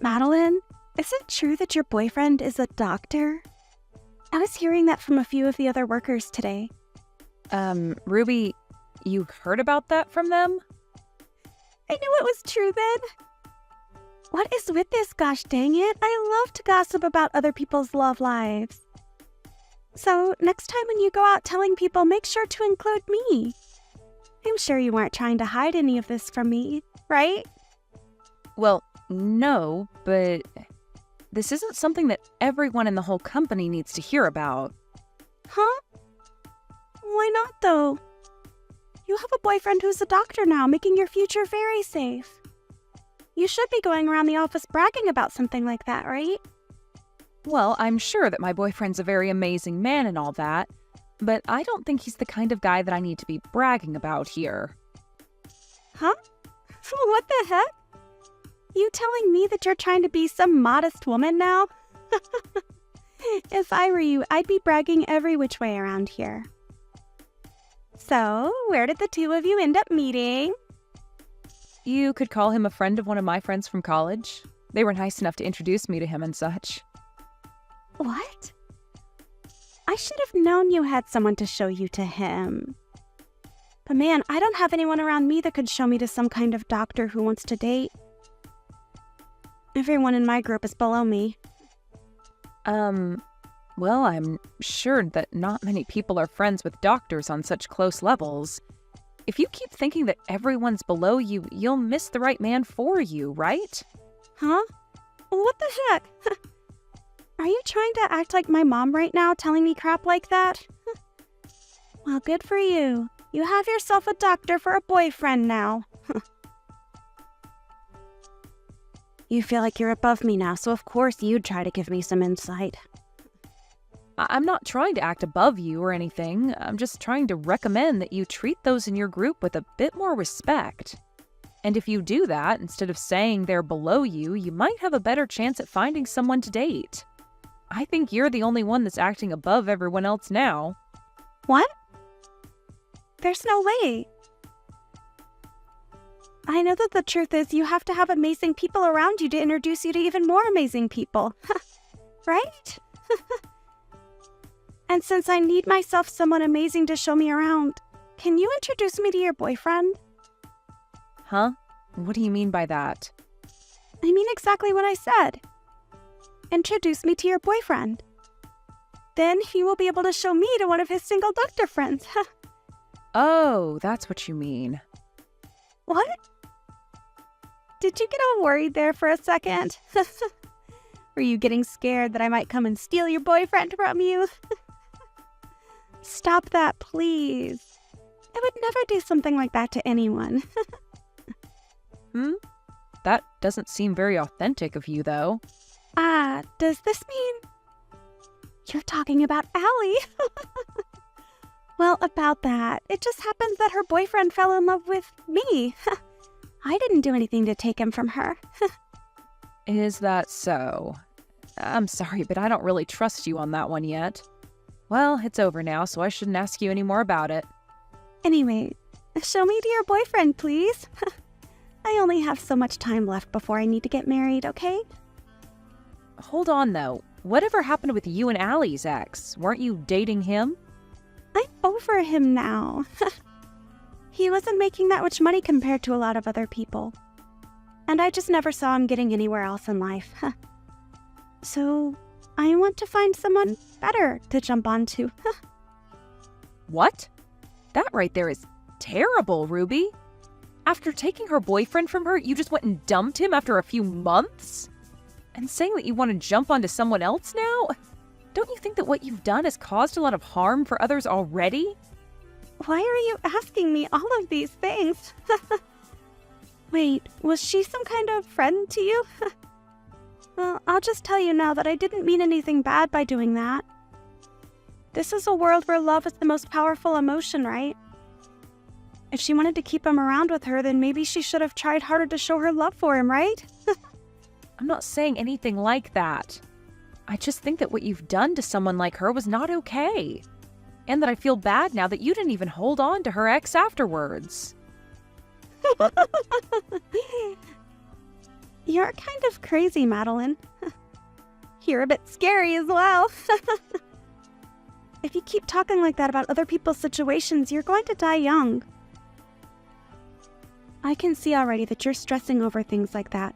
Madeline, is it true that your boyfriend is a doctor? I was hearing that from a few of the other workers today. Ruby, you heard about that from them? I knew it was true then. What is with this, gosh dang it? I love to gossip about other people's love lives. So, next time when you go out telling people, make sure to include me. I'm sure you weren't trying to hide any of this from me, right? Well, no, but this isn't something that everyone in the whole company needs to hear about. Huh? Why not, though? You have a boyfriend who's a doctor now, making your future very safe. You should be going around the office bragging about something like that, right? Well, I'm sure that my boyfriend's a very amazing man and all that, but I don't think he's the kind of guy that I need to be bragging about here. Huh? What the heck? You telling me that you're trying to be some modest woman now? If I were you, I'd be bragging every which way around here. So, where did the two of you end up meeting? You could call him a friend of one of my friends from college. They were nice enough to introduce me to him and such. What? I should have known you had someone to show you to him. But man, I don't have anyone around me that could show me to some kind of doctor who wants to date. Everyone in my group is below me. Well, I'm sure that not many people are friends with doctors on such close levels. If you keep thinking that everyone's below you, you'll miss the right man for you, right? Huh? What the heck? Are you trying to act like my mom right now, telling me crap like that? Well, good for you. You have yourself a doctor for a boyfriend now. You feel like you're above me now, so of course you'd try to give me some insight. I'm not trying to act above you or anything. I'm just trying to recommend that you treat those in your group with a bit more respect. And if you do that, instead of saying they're below you, you might have a better chance at finding someone to date. I think you're the only one that's acting above everyone else now. What? There's no way. I know that the truth is you have to have amazing people around you to introduce you to even more amazing people. Right? And since I need myself someone amazing to show me around, can you introduce me to your boyfriend? Huh? What do you mean by that? I mean exactly what I said. Introduce me to your boyfriend. Then he will be able to show me to one of his single doctor friends. Oh, that's what you mean. What? Did you get all worried there for a second? Were you getting scared that I might come and steal your boyfriend from you? Stop that, please. I would never do something like that to anyone. That doesn't seem very authentic of you, though. Does this mean you're talking about Allie? Well, about that, it just happens that her boyfriend fell in love with me. I didn't do anything to take him from her. Is that so? I'm sorry, but I don't really trust you on that one yet. Well, it's over now, so I shouldn't ask you any more about it. Anyway, show me to your boyfriend, please. I only have so much time left before I need to get married, okay? Hold on, though. Whatever happened with you and Allie's ex? Weren't you dating him? I'm over him now. He wasn't making that much money compared to a lot of other people. And I just never saw him getting anywhere else in life. So, I want to find someone better to jump onto. What? That right there is terrible, Ruby. After taking her boyfriend from her, you just went and dumped him after a few months? And saying that you want to jump onto someone else now? Don't you think that what you've done has caused a lot of harm for others already? Why are you asking me all of these things? Wait, was she some kind of friend to you? Well, I'll just tell you now that I didn't mean anything bad by doing that. This is a world where love is the most powerful emotion, right? If she wanted to keep him around with her, then maybe she should have tried harder to show her love for him, right? I'm not saying anything like that. I just think that what you've done to someone like her was not okay. And that I feel bad now that you didn't even hold on to her ex You're kind of crazy, Madeline. You're a bit scary as well. If you keep talking like that about other people's situations, you're going to die young. I can see already that you're stressing over things like that.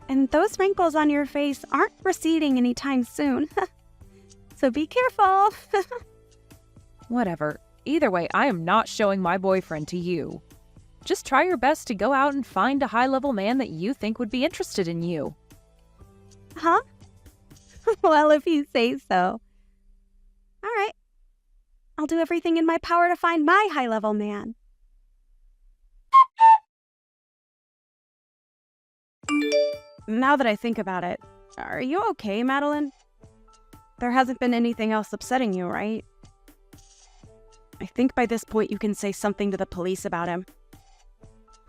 And those wrinkles on your face aren't receding anytime soon. So be careful. Whatever. Either way, I am not showing my boyfriend to you. Just try your best to go out and find a high-level man that you think would be interested in you. Huh? Well, if you say so. All right. I'll do everything in my power to find my high-level man. Now that I think about it, are you okay, Madeline? There hasn't been anything else upsetting you, right? I think by this point you can say something to the police about him.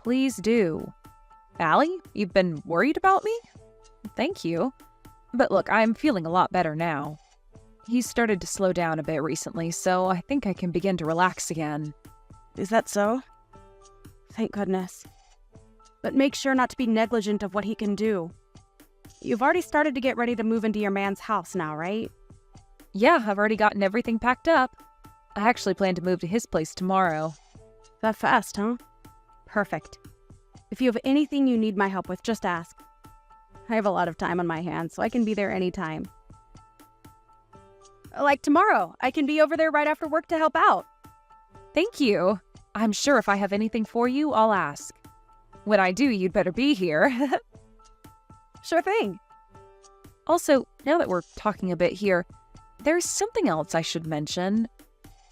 Please do. Allie, you've been worried about me? Thank you. But look, I'm feeling a lot better now. He's started to slow down a bit recently, so I think I can begin to relax again. Is that so? Thank goodness. But make sure not to be negligent of what he can do. You've already started to get ready to move into your man's house now, right? Yeah, I've already gotten everything packed up. I actually plan to move to his place tomorrow. That fast, huh? Perfect. If you have anything you need my help with, just ask. I have a lot of time on my hands, so I can be there anytime. Like tomorrow, I can be over there right after work to help out. Thank you. I'm sure if I have anything for you, I'll ask. When I do, you'd better be here. Sure thing. Also, now that we're talking a bit here, there's something else I should mention.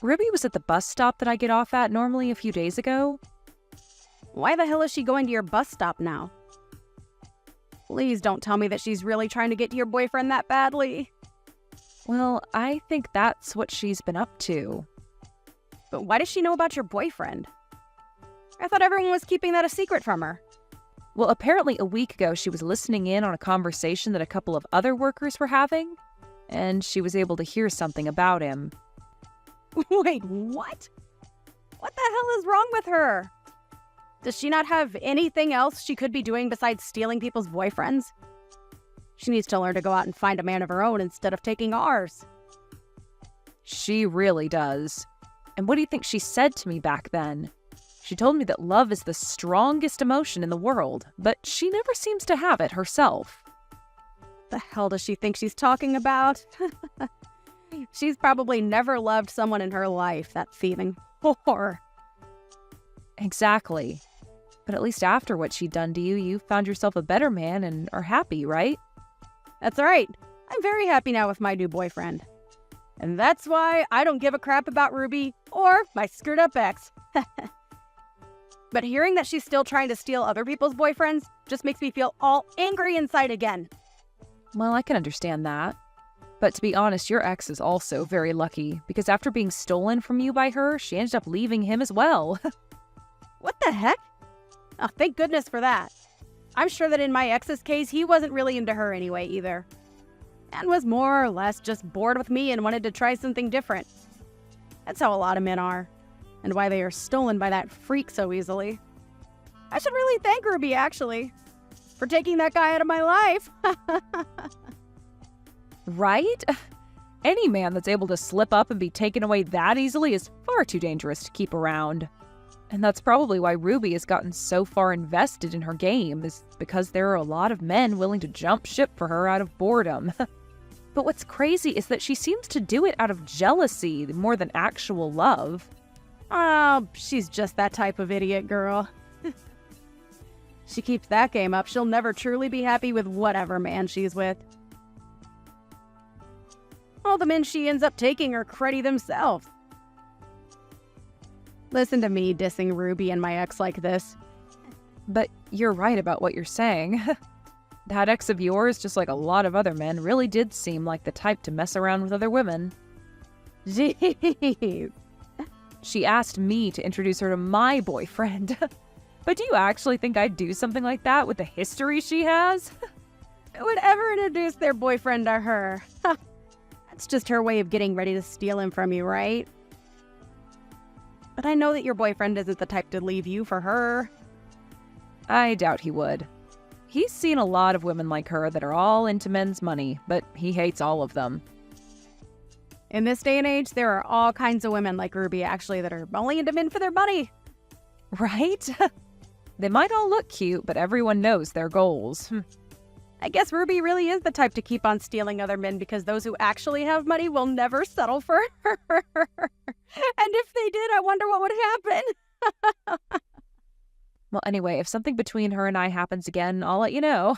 Ruby was at the bus stop that I get off at normally a few days ago. Why the hell is she going to your bus stop now? Please don't tell me that she's really trying to get to your boyfriend that badly. Well, I think that's what she's been up to. But why does she know about your boyfriend? I thought everyone was keeping that a secret from her. Well, apparently a week ago she was listening in on a conversation that a couple of other workers were having, and she was able to hear something about him. Wait, what? What the hell is wrong with her? Does she not have anything else she could be doing besides stealing people's boyfriends? She needs to learn to go out and find a man of her own instead of taking ours. She really does. And what do you think she said to me back then? She told me that love is the strongest emotion in the world, but she never seems to have it herself. The hell does she think she's talking about? She's probably never loved someone in her life, that thieving whore. Exactly. But at least after what she'd done to you, you found yourself a better man and are happy, right? That's right. I'm very happy now with my new boyfriend. And that's why I don't give a crap about Ruby or my screwed up ex. But hearing that she's still trying to steal other people's boyfriends just makes me feel all angry inside again. Well, I can understand that. But to be honest, your ex is also very lucky, because after being stolen from you by her, she ended up leaving him as well. What the heck? Oh, thank goodness for that. I'm sure that in my ex's case, he wasn't really into her anyway either. And was more or less just bored with me and wanted to try something different. That's how a lot of men are, and why they are stolen by that freak so easily. I should really thank Ruby, actually, for taking that guy out of my life. Right? Any man that's able to slip up and be taken away that easily is far too dangerous to keep around. And that's probably why Ruby has gotten so far invested in her game, is because there are a lot of men willing to jump ship for her out of boredom. But what's crazy is that she seems to do it out of jealousy more than actual love. Oh, she's just that type of idiot girl. She keeps that game up, she'll never truly be happy with whatever man she's with. All the men she ends up taking are cruddy themselves. Listen to me dissing Ruby and my ex like this. But you're right about what you're saying. That ex of yours, just like a lot of other men, really did seem like the type to mess around with other women. Jeez. She asked me to introduce her to my boyfriend. But do you actually think I'd do something like that with the history she has? Who would ever introduce their boyfriend to her? That's just her way of getting ready to steal him from you, right? But I know that your boyfriend isn't the type to leave you for her. I doubt he would. He's seen a lot of women like her that are all into men's money, but he hates all of them. In this day and age, there are all kinds of women like Ruby, actually, that are only into men for their money. Right? They might all look cute, but everyone knows their goals. I guess Ruby really is the type to keep on stealing other men because those who actually have money will never settle for her. And if they did, I wonder what would happen. Well, anyway, if something between her and I happens again, I'll let you know.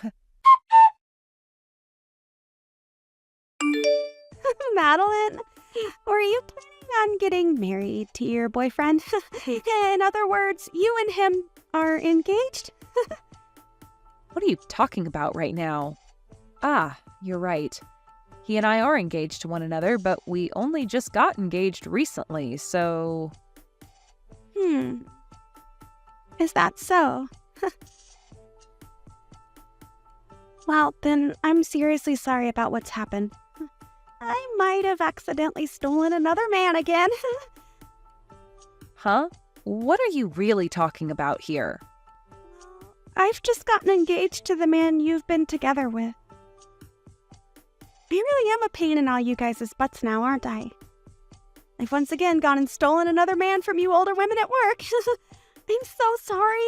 Madeline, were you planning on getting married to your boyfriend? In other words, you and him are engaged? What are you talking about right now? Ah, you're right. He and I are engaged to one another, but we only just got engaged recently, so... Is that so? Well, then I'm seriously sorry about what's happened. I might have accidentally stolen another man again. Huh? What are you really talking about here? I've just gotten engaged to the man you've been together with. I really am a pain in all you guys' butts now, aren't I? I've once again gone and stolen another man from you older women at work. I'm so sorry.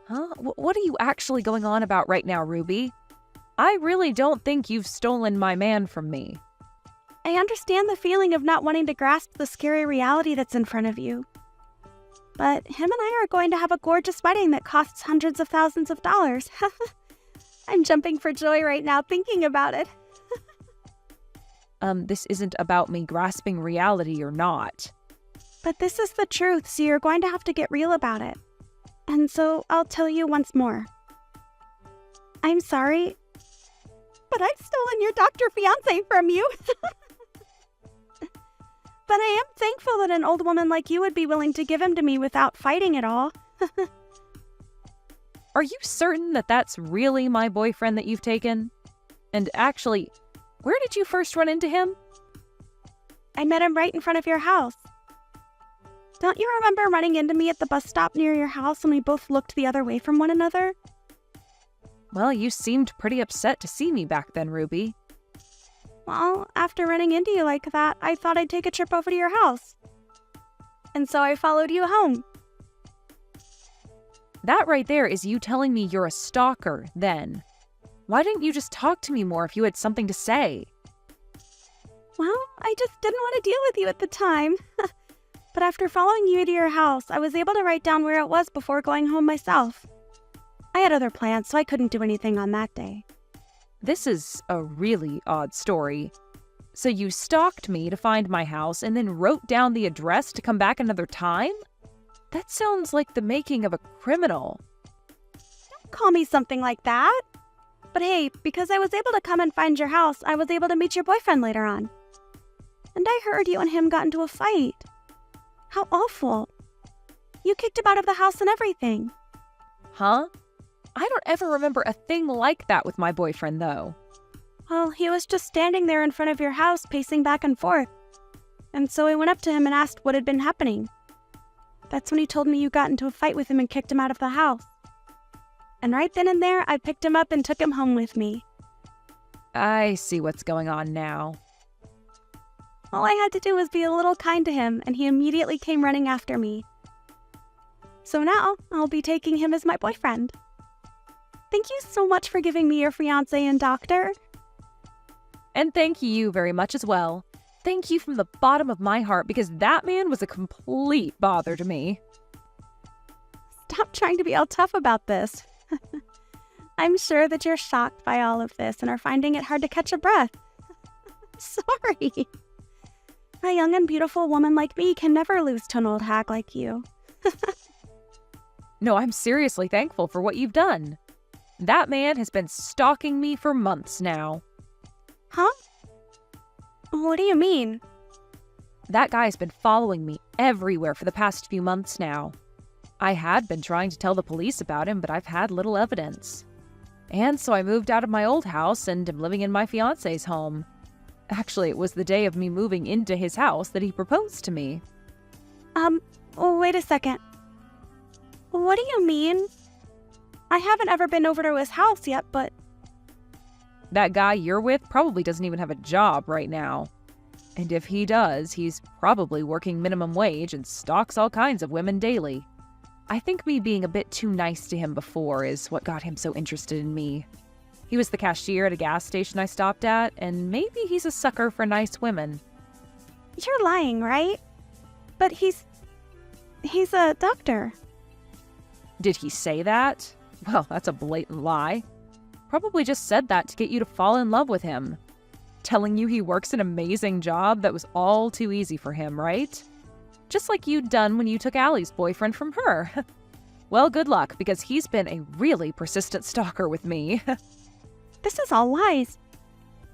Huh? What are you actually going on about right now, Ruby? I really don't think you've stolen my man from me. I understand the feeling of not wanting to grasp the scary reality that's in front of you. But him and I are going to have a gorgeous wedding that costs hundreds of thousands of dollars. I'm jumping for joy right now thinking about it. This isn't about me grasping reality or not. But this is the truth, so you're going to have to get real about it. And so I'll tell you once more. I'm sorry, but I've stolen your doctor fiancé from you. But I am thankful that an old woman like you would be willing to give him to me without fighting at all. Are you certain that that's really my boyfriend that you've taken? And actually, where did you first run into him? I met him right in front of your house. Don't you remember running into me at the bus stop near your house when we both looked the other way from one another? Well, you seemed pretty upset to see me back then, Ruby. Well, after running into you like that, I thought I'd take a trip over to your house. And so I followed you home. That right there is you telling me you're a stalker, then. Why didn't you just talk to me more if you had something to say? Well, I just didn't want to deal with you at the time. But after following you to your house, I was able to write down where it was before going home myself. I had other plans, so I couldn't do anything on that day. This is a really odd story. So you stalked me to find my house and then wrote down the address to come back another time? That sounds like the making of a criminal. Don't call me something like that. But hey, because I was able to come and find your house, I was able to meet your boyfriend later on. And I heard you and him got into a fight. How awful. You kicked him out of the house and everything. Huh? I don't ever remember a thing like that with my boyfriend, though. Well, he was just standing there in front of your house, pacing back and forth. And so I went up to him and asked what had been happening. That's when he told me you got into a fight with him and kicked him out of the house. And right then and there, I picked him up and took him home with me. I see what's going on now. All I had to do was be a little kind to him, and he immediately came running after me. So now, I'll be taking him as my boyfriend. Thank you so much for giving me your fiancé and doctor. And thank you very much as well. Thank you from the bottom of my heart, because that man was a complete bother to me. Stop trying to be all tough about this. I'm sure that you're shocked by all of this and are finding it hard to catch a breath. Sorry. A young and beautiful woman like me can never lose to an old hag like you. No, I'm seriously thankful for what you've done. That man has been stalking me for months now. Huh? What do you mean? That guy's been following me everywhere for the past few months now. I had been trying to tell the police about him, but I've had little evidence. And so I moved out of my old house and am living in my fiancé's home. Actually, it was the day of me moving into his house that he proposed to me. Wait a second. What do you mean? I haven't ever been over to his house yet, but That guy you're with probably doesn't even have a job right now. And if he does, he's probably working minimum wage and stalks all kinds of women daily. I think me being a bit too nice to him before is what got him so interested in me. He was the cashier at a gas station I stopped at, and maybe he's a sucker for nice women. you're lying, right? But he's a doctor. Did he say that? Well, that's a blatant lie. Probably just said that to get you to fall in love with him. Telling you he works an amazing job that was all too easy for him, right? Just like you'd done when you took Allie's boyfriend from her. Well, good luck, because he's been a really persistent stalker with me. This is all lies.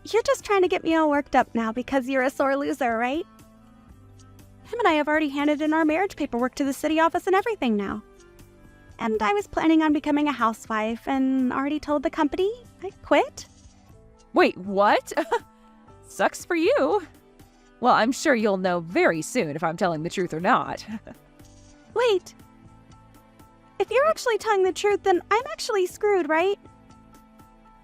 You're just trying to get me all worked up now because you're a sore loser, right? Him and I have already handed in our marriage paperwork to the city office and everything now. And I was planning on becoming a housewife and already told the company I quit. Wait, what? Sucks for you. Well, I'm sure you'll know very soon if I'm telling the truth or not. Wait. If you're actually telling the truth, then I'm actually screwed, right?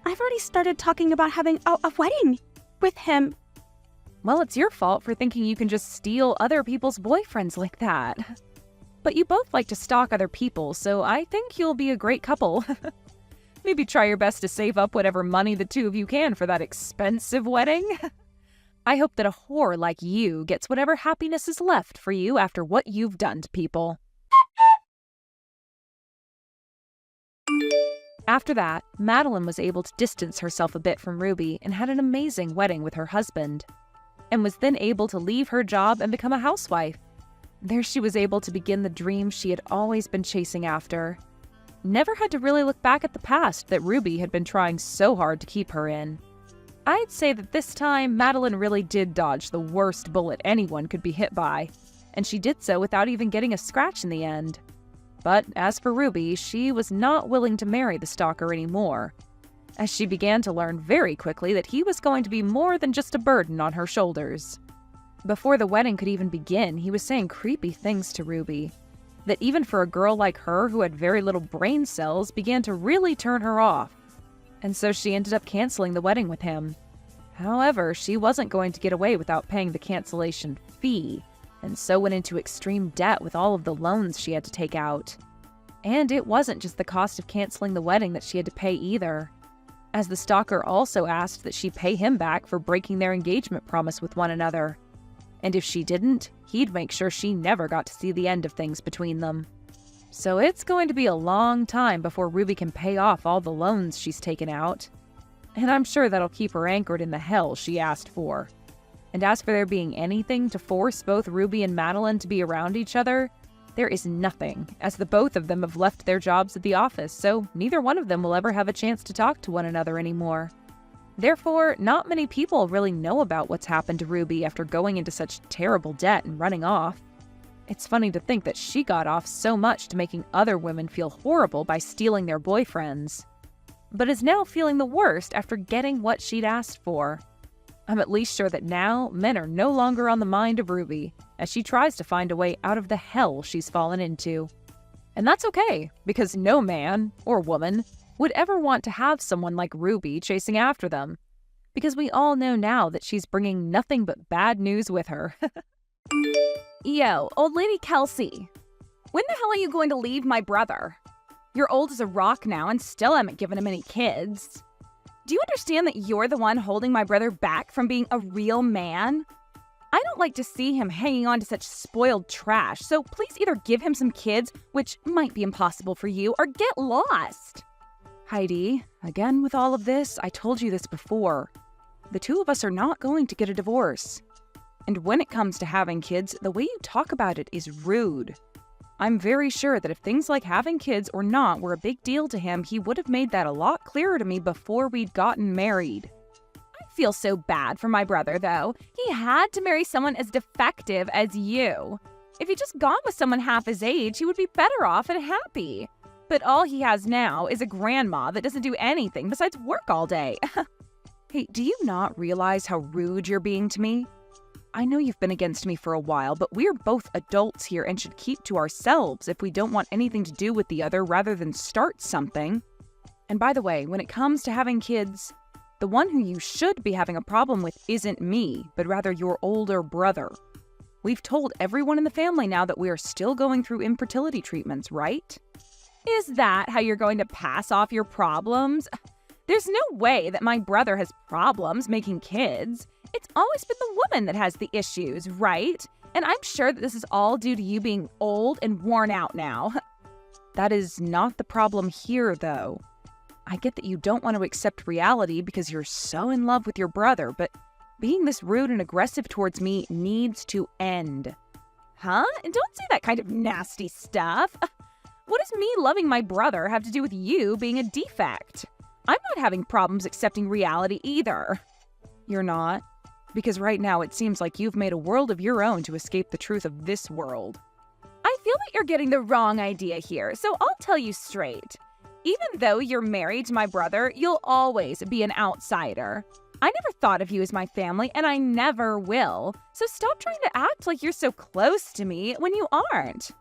I've already started talking about having a wedding with him. Well, it's your fault for thinking you can just steal other people's boyfriends like that. But you both like to stalk other people, so I think you'll be a great couple. Maybe try your best to save up whatever money the two of you can for that expensive wedding. I hope that a whore like you gets whatever happiness is left for you after what you've done to people. After that, Madeline was able to distance herself a bit from Ruby and had an amazing wedding with her husband, and was then able to leave her job and become a housewife. There she was able to begin the dream she had always been chasing after. Never had to really look back at the past that Ruby had been trying so hard to keep her in. I'd say that this time, Madeline really did dodge the worst bullet anyone could be hit by, and she did so without even getting a scratch in the end. But as for Ruby, she was not willing to marry the stalker anymore, as she began to learn very quickly that he was going to be more than just a burden on her shoulders. Before the wedding could even begin, he was saying creepy things to Ruby, that even for a girl like her who had very little brain cells began to really turn her off, and so she ended up canceling the wedding with him. However, she wasn't going to get away without paying the cancellation fee, and so went into extreme debt with all of the loans she had to take out. And it wasn't just the cost of canceling the wedding that she had to pay either, as the stalker also asked that she pay him back for breaking their engagement promise with one another. And if she didn't, he'd make sure she never got to see the end of things between them. So it's going to be a long time before Ruby can pay off all the loans she's taken out. And I'm sure that'll keep her anchored in the hell she asked for. And as for there being anything to force both Ruby and Madeline to be around each other, there is nothing, as the both of them have left their jobs at the office, so neither one of them will ever have a chance to talk to one another anymore. Therefore, not many people really know about what's happened to Ruby after going into such terrible debt and running off. It's funny to think that she got off so much to making other women feel horrible by stealing their boyfriends, but is now feeling the worst after getting what she'd asked for. I'm at least sure that now men are no longer on the mind of Ruby, as she tries to find a way out of the hell she's fallen into. And that's okay, because no man, or woman, would ever want to have someone like Ruby chasing after them, because we all know now that she's bringing nothing but bad news with her. Yo, old lady Kelsey, when the hell are you going to leave my brother? You're old as a rock now and still haven't given him any kids. Do you understand that you're the one holding my brother back from being a real man? I don't like to see him hanging on to such spoiled trash, so please either give him some kids, which might be impossible for you, or get lost. Heidi, again with all of this, I told you this before. The two of us are not going to get a divorce. And when it comes to having kids, the way you talk about it is rude. I'm very sure that if things like having kids or not were a big deal to him, he would have made that a lot clearer to me before we'd gotten married. I feel so bad for my brother, though. He had to marry someone as defective as you. If he'd just gone with someone half his age, he would be better off and happy. But all he has now is a grandma that doesn't do anything besides work all day. Hey, do you not realize how rude you're being to me? I know you've been against me for a while, but we're both adults here and should keep to ourselves if we don't want anything to do with the other rather than start something. And by the way, when it comes to having kids, the one who you should be having a problem with isn't me, but rather your older brother. We've told everyone in the family now that we are still going through infertility treatments, right? Is that how you're going to pass off your problems? There's no way that my brother has problems making kids. It's always been the woman that has the issues, right? And I'm sure that this is all due to you being old and worn out now. That is not the problem here, though. I get that you don't want to accept reality because you're so in love with your brother, but being this rude and aggressive towards me needs to end. Huh? And don't say that kind of nasty stuff. What does me loving my brother have to do with you being a defect? I'm not having problems accepting reality either. You're not? Because right now it seems like you've made a world of your own to escape the truth of this world. I feel that you're getting the wrong idea here, so I'll tell you straight. Even though you're married to my brother, you'll always be an outsider. I never thought of you as my family, and I never will. So stop trying to act like you're so close to me when you aren't.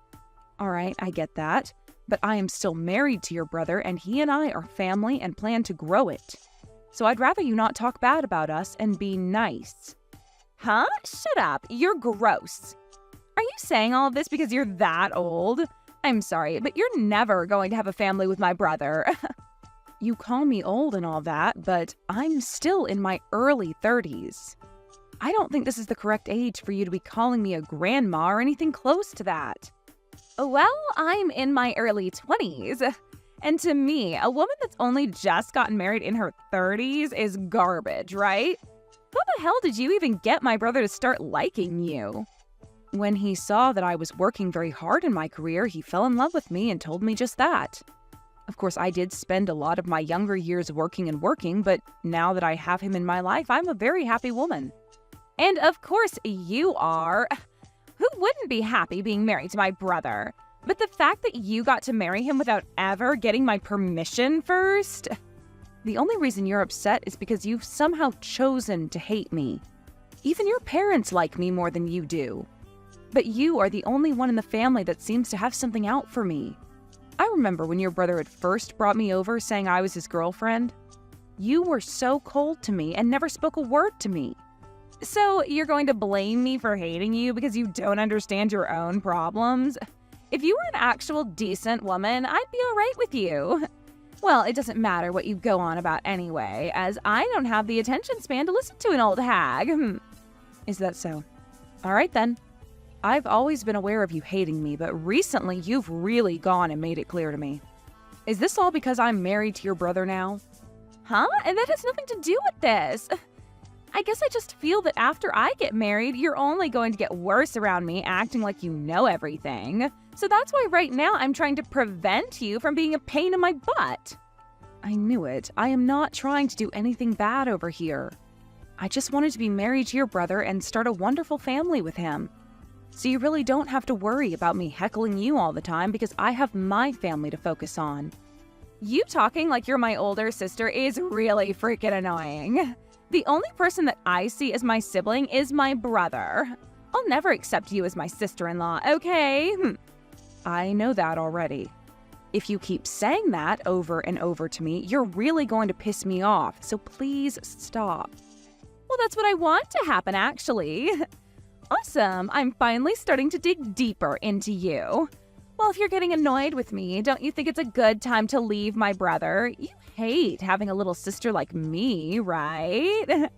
All right, I get that. But I am still married to your brother, and he and I are family and plan to grow it. So I'd rather you not talk bad about us and be nice. Huh? Shut up. You're gross. Are you saying all of this because you're that old? I'm sorry, but you're never going to have a family with my brother. You call me old and all that, but I'm still in my early 30s. I don't think this is the correct age for you to be calling me a grandma or anything close to that. Well, I'm in my early 20s. And to me, a woman that's only just gotten married in her 30s is garbage, right? How the hell did you even get my brother to start liking you? When he saw that I was working very hard in my career, he fell in love with me and told me just that. Of course, I did spend a lot of my younger years working, but now that I have him in my life, I'm a very happy woman. And of course you are. Who wouldn't be happy being married to my brother? But the fact that you got to marry him without ever getting my permission first? The only reason you're upset is because you've somehow chosen to hate me. Even your parents like me more than you do. But you are the only one in the family that seems to have something out for me. I remember when your brother had first brought me over saying I was his girlfriend. You were so cold to me and never spoke a word to me. So you're going to blame me for hating you because you don't understand your own problems? If you were an actual decent woman, I'd be all right with you. Well, it doesn't matter what you go on about anyway, as I don't have the attention span to listen to an old hag. Is that so? All right then. I've always been aware of you hating me, but recently you've really gone and made it clear to me. Is this all because I'm married to your brother now? Huh? And that has nothing to do with this. I guess I just feel that after I get married, you're only going to get worse around me, acting like you know everything. So that's why right now I'm trying to prevent you from being a pain in my butt. I knew it. I am not trying to do anything bad over here. I just wanted to be married to your brother and start a wonderful family with him. So you really don't have to worry about me heckling you all the time because I have my family to focus on. You talking like you're my older sister is really freaking annoying. The only person that I see as my sibling is my brother. I'll never accept you as my sister-in-law, okay? I know that already. If you keep saying that over and over to me, you're really going to piss me off, so please stop. Well, that's what I want to happen, actually. Awesome, I'm finally starting to dig deeper into you. Well, if you're getting annoyed with me, don't you think it's a good time to leave my brother? You hate having a little sister like me, right?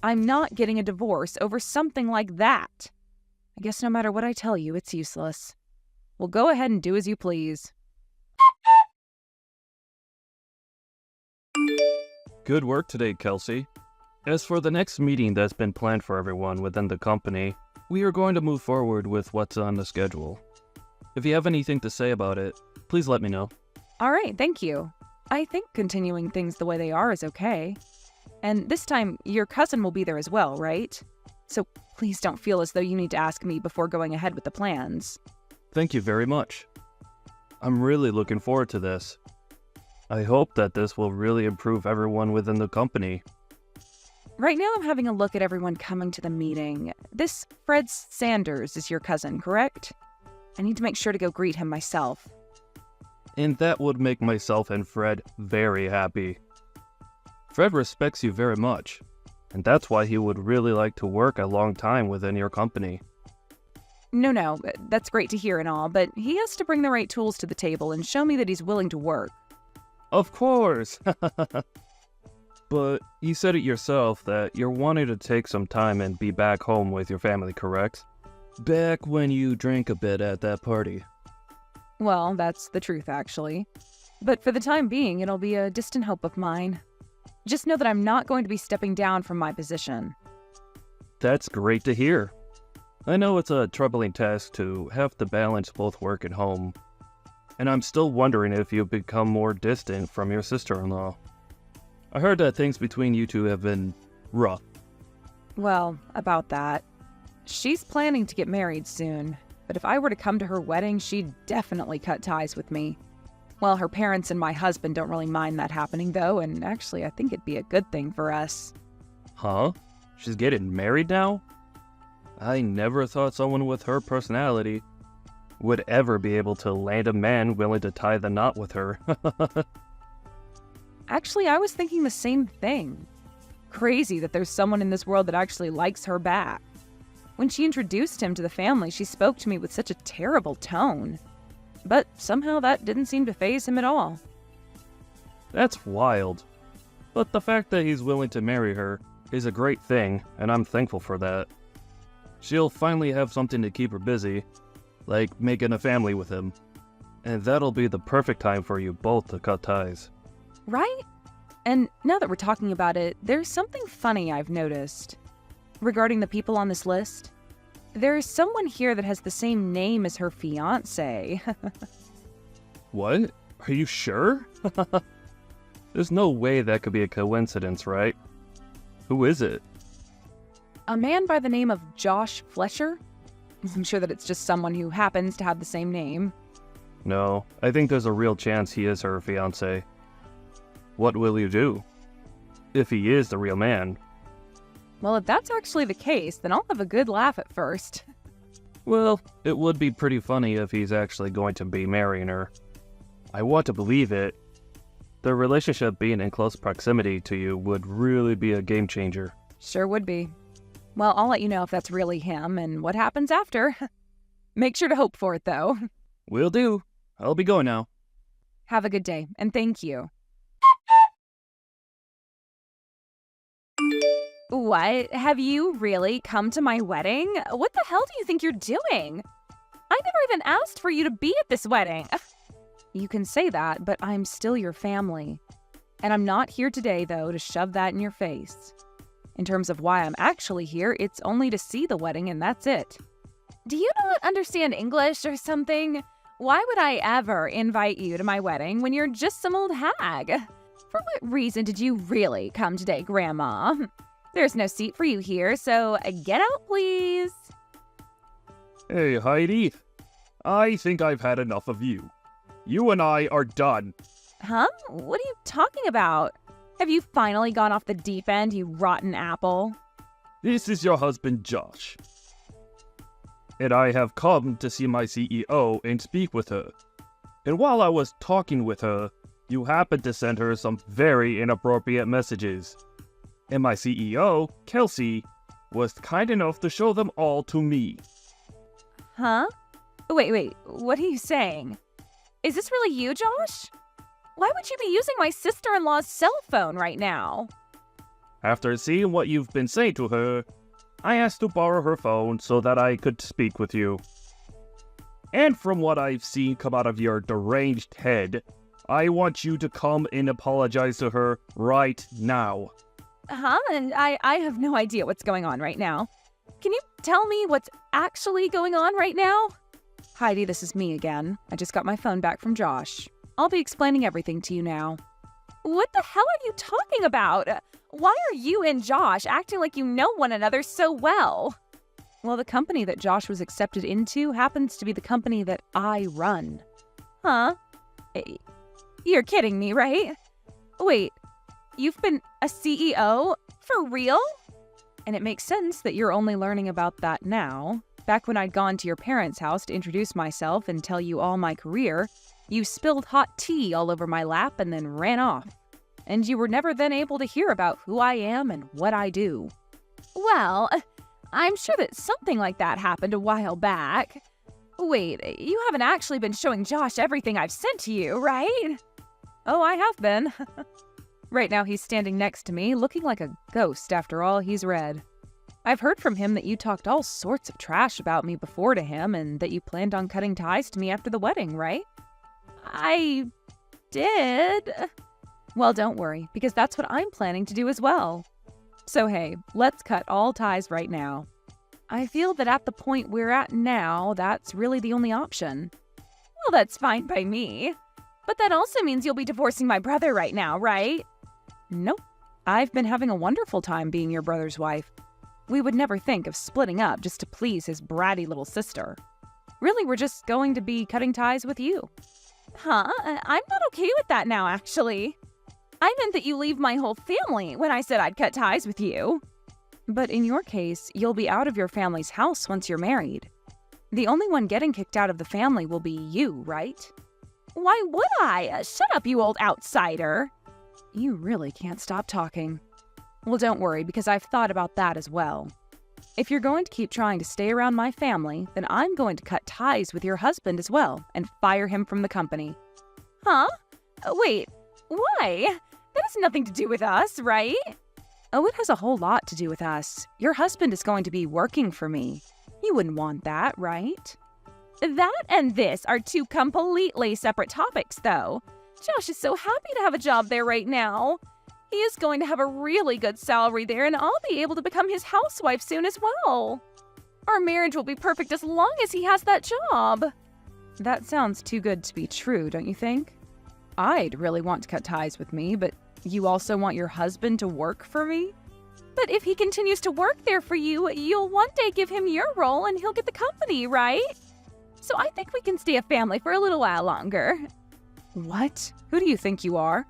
I'm not getting a divorce over something like that. I guess no matter what I tell you, it's useless. Well, go ahead and do as you please. Good work today, Kelsey. As for the next meeting that's been planned for everyone within the company, we are going to move forward with what's on the schedule. If you have anything to say about it, please let me know. All right, thank you. I think continuing things the way they are is okay. And this time, your cousin will be there as well, right? So please don't feel as though you need to ask me before going ahead with the plans. Thank you very much. I'm really looking forward to this. I hope that this will really improve everyone within the company. Right now I'm having a look at everyone coming to the meeting. This Fred Sanders is your cousin, correct? I need to make sure to go greet him myself. And that would make myself and Fred very happy. Fred respects you very much, and that's why he would really like to work a long time within your company. No, that's great to hear and all, but he has to bring the right tools to the table and show me that he's willing to work. Of course! But you said it yourself that you're wanting to take some time and be back home with your family, correct? Back when you drank a bit at that party. Well, that's the truth, actually. But for the time being, it'll be a distant hope of mine. Just know that I'm not going to be stepping down from my position. That's great to hear. I know it's a troubling task to have to balance both work and home. And I'm still wondering if you've become more distant from your sister-in-law. I heard that things between you two have been rough. Well, about that. She's planning to get married soon, but if I were to come to her wedding, she'd definitely cut ties with me. Well, her parents and my husband don't really mind that happening, though, and actually I think it'd be a good thing for us. Huh? She's getting married now? I never thought someone with her personality would ever be able to land a man willing to tie the knot with her. Actually, I was thinking the same thing. Crazy that there's someone in this world that actually likes her back. When she introduced him to the family, she spoke to me with such a terrible tone. But somehow that didn't seem to faze him at all. That's wild. But the fact that he's willing to marry her is a great thing, and I'm thankful for that. She'll finally have something to keep her busy, like making a family with him. And that'll be the perfect time for you both to cut ties. Right? And now that we're talking about it, there's something funny I've noticed. Regarding the people on this list, there's someone here that has the same name as her fiancé. What? Are you sure? There's no way that could be a coincidence, right? Who is it? A man by the name of Josh Fletcher? I'm sure that it's just someone who happens to have the same name. No, I think there's a real chance he is her fiancé. What will you do? If he is the real man. Well, if that's actually the case, then I'll have a good laugh at first. Well, it would be pretty funny if he's actually going to be marrying her. I want to believe it. The relationship being in close proximity to you would really be a game changer. Sure would be. Well, I'll let you know if that's really him and what happens after. Make sure to hope for it, though. Will do. I'll be going now. Have a good day, and thank you. What? Have you really come to my wedding? What the hell do you think you're doing? I never even asked for you to be at this wedding. You can say that, but I'm still your family. And I'm not here today, though, to shove that in your face. In terms of why I'm actually here, it's only to see the wedding, and that's it. Do you not understand English or something? Why would I ever invite you to my wedding when you're just some old hag? For what reason did you really come today, Grandma? There's no seat for you here, so get out, please. Hey, Heidi. I think I've had enough of you. You and I are done. Huh? What are you talking about? Have you finally gone off the deep end, you rotten apple? This is your husband, Josh. And I have come to see my CEO and speak with her. And while I was talking with her, you happened to send her some very inappropriate messages. And my CEO, Kelsey, was kind enough to show them all to me. Huh? Wait, what are you saying? Is this really you, Josh? Why would you be using my sister-in-law's cell phone right now? After seeing what you've been saying to her, I asked to borrow her phone so that I could speak with you. And from what I've seen come out of your deranged head, I want you to come and apologize to her right now. Huh? And I have no idea what's going on right now. Can you tell me what's actually going on right now? Heidi, this is me again. I just got my phone back from Josh. I'll be explaining everything to you now. What the hell are you talking about? Why are you and Josh acting like you know one another so well? Well, the company that Josh was accepted into happens to be the company that I run. Huh? You're kidding me, right? Wait, you've been a CEO for for real? And it makes sense that you're only learning about that now. Back when I'd gone to your parents' house to introduce myself and tell you all my career, you spilled hot tea all over my lap and then ran off. And you were never then able to hear about who I am and what I do. Well, I'm sure that something like that happened a while back. Wait, you haven't actually been showing Josh everything I've sent to you, right? Oh, I have been. Right now he's standing next to me, looking like a ghost after all he's read. I've heard from him that you talked all sorts of trash about me before to him and that you planned on cutting ties to me after the wedding, right? I did. Well, don't worry, because that's what I'm planning to do as well. So hey, let's cut all ties right now. I feel that at the point we're at now, that's really the only option. Well, that's fine by me. But that also means you'll be divorcing my brother right now, right? Nope. I've been having a wonderful time being your brother's wife. We would never think of splitting up just to please his bratty little sister. Really, we're just going to be cutting ties with you. Huh? I'm not okay with that now, actually. I meant that you leave my whole family when I said I'd cut ties with you. But in your case, you'll be out of your family's house once you're married. The only one getting kicked out of the family will be you, right? Why would I? Shut up, you old outsider. You really can't stop talking. Well, don't worry, because I've thought about that as well. If you're going to keep trying to stay around my family, then I'm going to cut ties with your husband as well and fire him from the company. Huh? Wait, why? That has nothing to do with us, right? Oh, it has a whole lot to do with us. Your husband is going to be working for me. You wouldn't want that, right? That and this are two completely separate topics, though. Josh is so happy to have a job there right now. He is going to have a really good salary there, and I'll be able to become his housewife soon as well. Our marriage will be perfect as long as he has that job. That sounds too good to be true, don't you think? I'd really want to cut ties with me, but you also want your husband to work for me? But if he continues to work there for you, you'll one day give him your role and he'll get the company, right? So I think we can stay a family for a little while longer. What? Who do you think you are?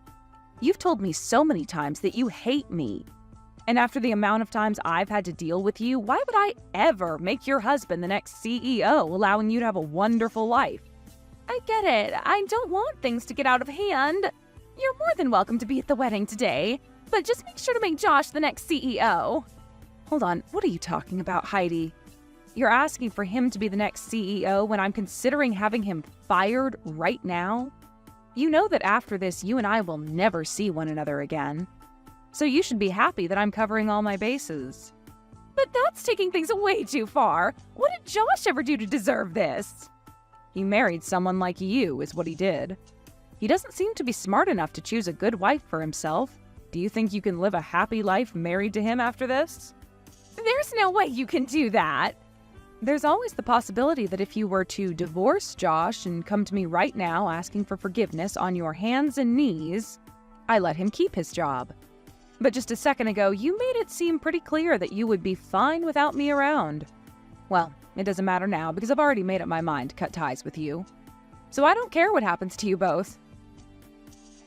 You've told me so many times that you hate me. And after the amount of times I've had to deal with you, why would I ever make your husband the next CEO, allowing you to have a wonderful life? I get it. I don't want things to get out of hand. You're more than welcome to be at the wedding today, but just make sure to make Josh the next CEO. Hold on, what are you talking about, Heidi? You're asking for him to be the next CEO when I'm considering having him fired right now? You know that after this, you and I will never see one another again. So you should be happy that I'm covering all my bases. But that's taking things way too far. What did Josh ever do to deserve this? He married someone like you, is what he did. He doesn't seem to be smart enough to choose a good wife for himself. Do you think you can live a happy life married to him after this? There's no way you can do that. There's always the possibility that if you were to divorce Josh and come to me right now asking for forgiveness on your hands and knees, I let him keep his job. But just a second ago, you made it seem pretty clear that you would be fine without me around. Well, it doesn't matter now because I've already made up my mind to cut ties with you. So I don't care what happens to you both.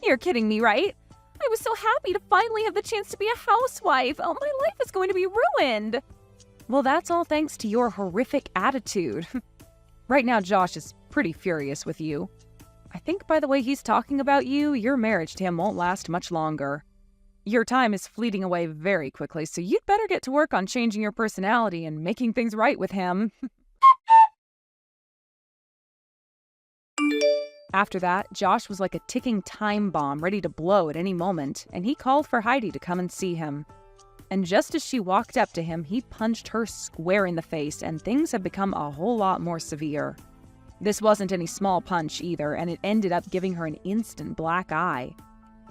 You're kidding me, right? I was so happy to finally have the chance to be a housewife. Oh, my life is going to be ruined. Well, that's all thanks to your horrific attitude. Right now, Josh is pretty furious with you. I think by the way he's talking about you, your marriage to him won't last much longer. Your time is fleeting away very quickly, so you'd better get to work on changing your personality and making things right with him. After that, Josh was like a ticking time bomb ready to blow at any moment, and he called for Heidi to come and see him. And just as she walked up to him, he punched her square in the face, and things have become a whole lot more severe. This wasn't any small punch either, and it ended up giving her an instant black eye.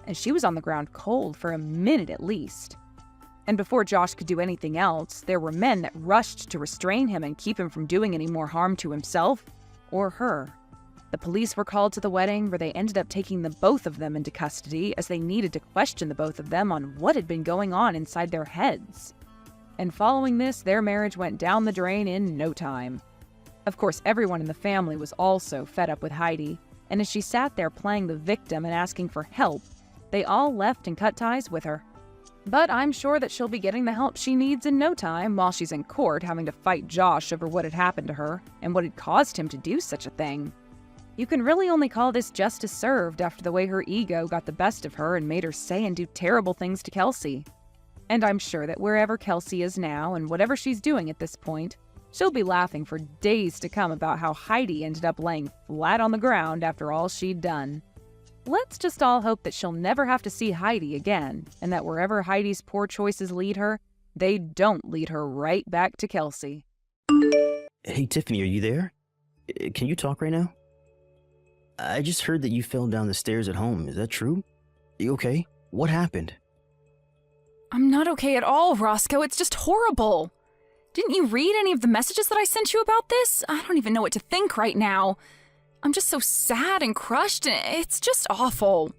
And she was on the ground cold for a minute at least. And before Josh could do anything else, there were men that rushed to restrain him and keep him from doing any more harm to himself or her. The police were called to the wedding, where they ended up taking the both of them into custody as they needed to question the both of them on what had been going on inside their heads. And following this, their marriage went down the drain in no time. Of course, everyone in the family was also fed up with Heidi, and as she sat there playing the victim and asking for help, they all left and cut ties with her. But I'm sure that she'll be getting the help she needs in no time while she's in court having to fight Josh over what had happened to her and what had caused him to do such a thing. You can really only call this justice served after the way her ego got the best of her and made her say and do terrible things to Kelsey. And I'm sure that wherever Kelsey is now and whatever she's doing at this point, she'll be laughing for days to come about how Heidi ended up laying flat on the ground after all she'd done. Let's just all hope that she'll never have to see Heidi again, and that wherever Heidi's poor choices lead her, they don't lead her right back to Kelsey. Hey, Tiffany, are you there? Can you talk right now? I just heard that you fell down the stairs at home. Is that true? You okay? What happened? I'm not okay at all, Roscoe. It's just horrible. Didn't you read any of the messages that I sent you about this? I don't even know what to think right now. I'm just so sad and crushed, and it's just awful.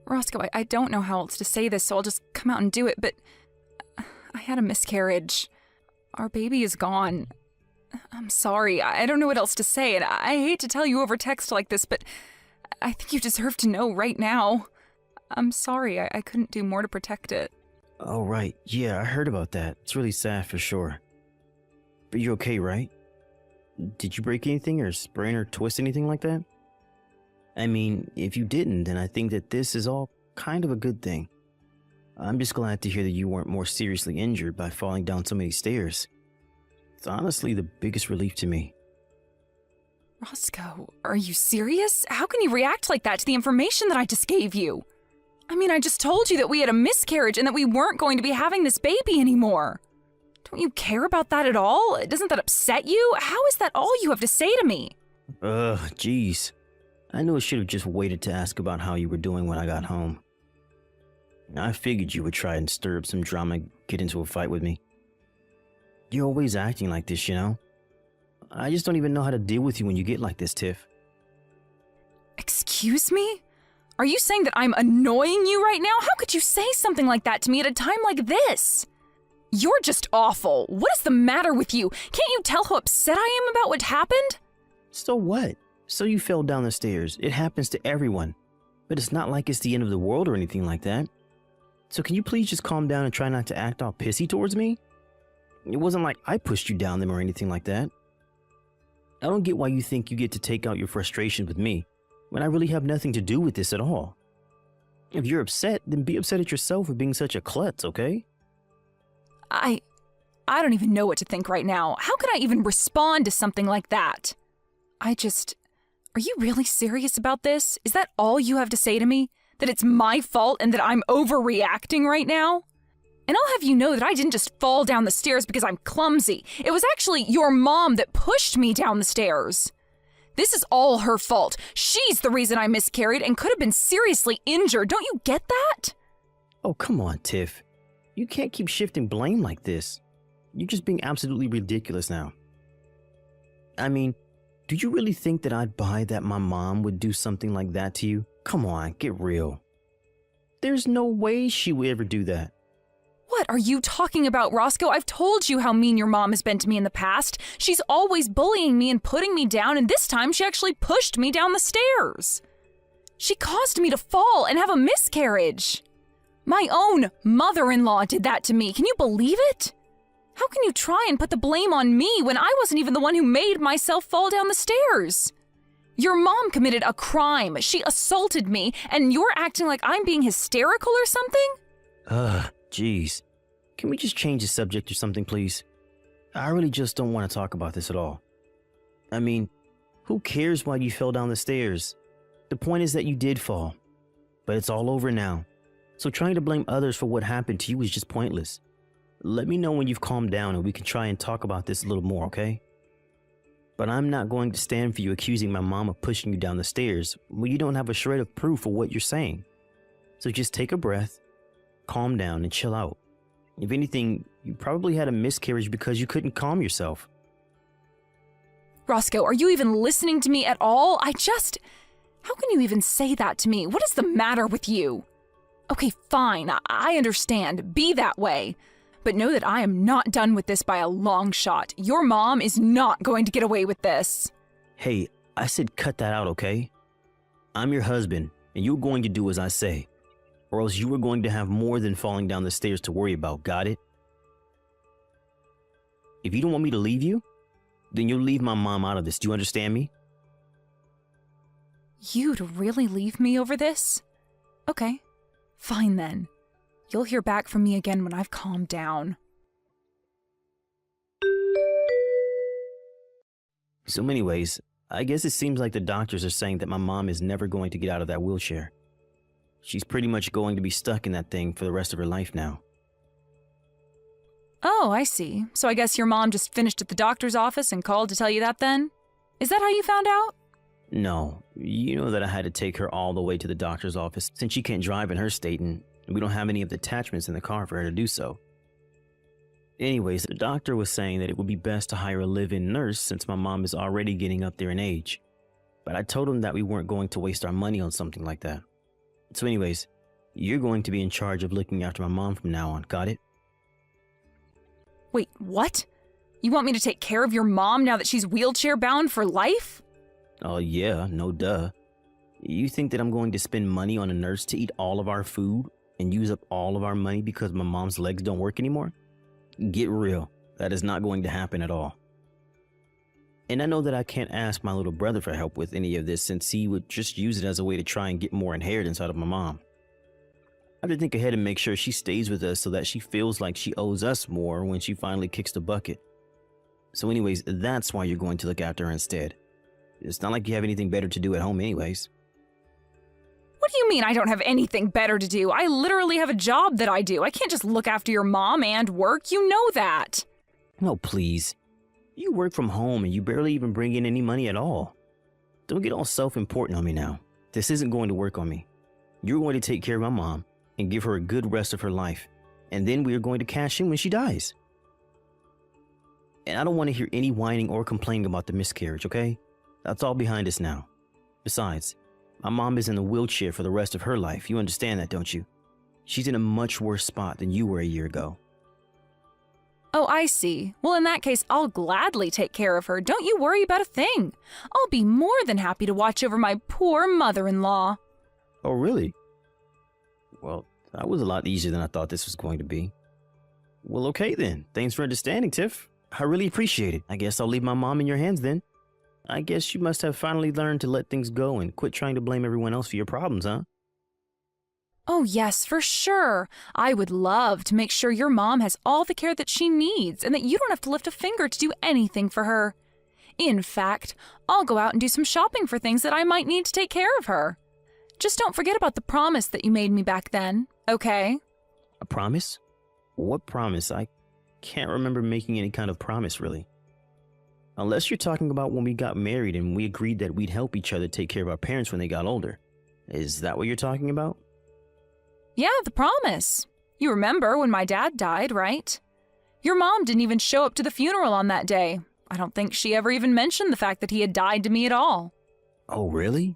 Roscoe, I don't know how else to say this, so I'll just come out and do it, but I had a miscarriage. Our baby is gone. I'm sorry. I don't know what else to say, and I hate to tell you over text like this, but I think you deserve to know right now. I'm sorry. I couldn't do more to protect it. Oh, right. Yeah, I heard about that. It's really sad for sure. But you're okay, right? Did you break anything or sprain or twist anything like that? I mean, if you didn't, then I think that this is all kind of a good thing. I'm just glad to hear that you weren't more seriously injured by falling down so many stairs. It's honestly the biggest relief to me. Roscoe, are you serious? How can you react like that to the information that I just gave you? I mean, I just told you that we had a miscarriage and that we weren't going to be having this baby anymore. Don't you care about that at all? Doesn't that upset you? How is that all you have to say to me? Jeez. I knew I should have just waited to ask about how you were doing when I got home. I figured you would try and stir up some drama, get into a fight with me. You're always acting like this, you know? I just don't even know how to deal with you when you get like this, Tiff. Excuse me? Are you saying that I'm annoying you right now? How could you say something like that to me at a time like this? You're just awful. What is the matter with you? Can't you tell how upset I am about what happened? So what? So you fell down the stairs. It happens to everyone. But it's not like it's the end of the world or anything like that. So can you please just calm down and try not to act all pissy towards me? It wasn't like I pushed you down them or anything like that. I don't get why you think you get to take out your frustration with me when I really have nothing to do with this at all. If you're upset, then be upset at yourself for being such a klutz, okay? I don't even know what to think right now. How can I even respond to something like that? Are you really serious about this? Is that all you have to say to me? That it's my fault and that I'm overreacting right now? And I'll have you know that I didn't just fall down the stairs because I'm clumsy. It was actually your mom that pushed me down the stairs. This is all her fault. She's the reason I miscarried and could have been seriously injured. Don't you get that? Oh, come on, Tiff. You can't keep shifting blame like this. You're just being absolutely ridiculous now. I mean, do you really think that I'd buy that my mom would do something like that to you? Come on, get real. There's no way she would ever do that. What are you talking about, Roscoe? I've told you how mean your mom has been to me in the past. She's always bullying me and putting me down, and this time she actually pushed me down the stairs. She caused me to fall and have a miscarriage. My own mother-in-law did that to me. Can you believe it? How can you try and put the blame on me when I wasn't even the one who made myself fall down the stairs? Your mom committed a crime. She assaulted me, and you're acting like I'm being hysterical or something? Jeez. Can we just change the subject or something, please? I really just don't want to talk about this at all. I mean, who cares why you fell down the stairs? The point is that you did fall. But it's all over now. So trying to blame others for what happened to you is just pointless. Let me know when you've calmed down and we can try and talk about this a little more, okay? But I'm not going to stand for you accusing my mom of pushing you down the stairs when you don't have a shred of proof of what you're saying. So just take a breath, calm down, and chill out. If anything, you probably had a miscarriage because you couldn't calm yourself. Roscoe, are you even listening to me at all? How can you even say that to me? What is the matter with you? Okay, fine, I understand. Be that way. But know that I am not done with this by a long shot. Your mom is not going to get away with this. Hey, I said cut that out, okay? I'm your husband, and you're going to do as I say. or else you were going to have more than falling down the stairs to worry about, got it? If you don't want me to leave you, then you'll leave my mom out of this, do you understand me? You'd really leave me over this? Okay, fine then. You'll hear back from me again when I've calmed down. So anyways, I guess it seems like the doctors are saying that my mom is never going to get out of that wheelchair. She's pretty much going to be stuck in that thing for the rest of her life now. Oh, I see. So I guess your mom just finished at the doctor's office and called to tell you that then? Is that how you found out? No, you know that I had to take her all the way to the doctor's office since she can't drive in her state and we don't have any of the attachments in the car for her to do so. Anyways, the doctor was saying that it would be best to hire a live-in nurse since my mom is already getting up there in age. But I told him that we weren't going to waste our money on something like that. So anyways, you're going to be in charge of looking after my mom from now on, got it? Wait, what? You want me to take care of your mom now that she's wheelchair-bound for life? Oh yeah, no duh. You think that I'm going to spend money on a nurse to eat all of our food and use up all of our money because my mom's legs don't work anymore? Get real. That is not going to happen at all. And I know that I can't ask my little brother for help with any of this since he would just use it as a way to try and get more inheritance out of my mom. I have to think ahead and make sure she stays with us so that she feels like she owes us more when she finally kicks the bucket. So anyways, that's why you're going to look after her instead. It's not like you have anything better to do at home anyways. What do you mean I don't have anything better to do? I literally have a job that I do. I can't just look after your mom and work. You know that. No, please. You work from home and you barely even bring in any money at all. Don't get all self-important on me now. This isn't going to work on me. You're going to take care of my mom and give her a good rest of her life. And then we are going to cash in when she dies. And I don't want to hear any whining or complaining about the miscarriage, okay? That's all behind us now. Besides, my mom is in a wheelchair for the rest of her life. You understand that, don't you? She's in a much worse spot than you were a year ago. Oh, I see. Well, in that case, I'll gladly take care of her. Don't you worry about a thing. I'll be more than happy to watch over my poor mother-in-law. Oh, really? Well, that was a lot easier than I thought this was going to be. Well, okay then. Thanks for understanding, Tiff. I really appreciate it. I guess I'll leave my mom in your hands then. I guess you must have finally learned to let things go and quit trying to blame everyone else for your problems, huh? Oh, yes, for sure. I would love to make sure your mom has all the care that she needs and that you don't have to lift a finger to do anything for her. In fact, I'll go out and do some shopping for things that I might need to take care of her. Just don't forget about the promise that you made me back then, okay? A promise? What promise? I can't remember making any kind of promise, really. Unless you're talking about when we got married and we agreed that we'd help each other take care of our parents when they got older. Is that what you're talking about? Yeah, the promise. You remember when my dad died, right? Your mom didn't even show up to the funeral on that day. I don't think she ever even mentioned the fact that he had died to me at all. Oh, really?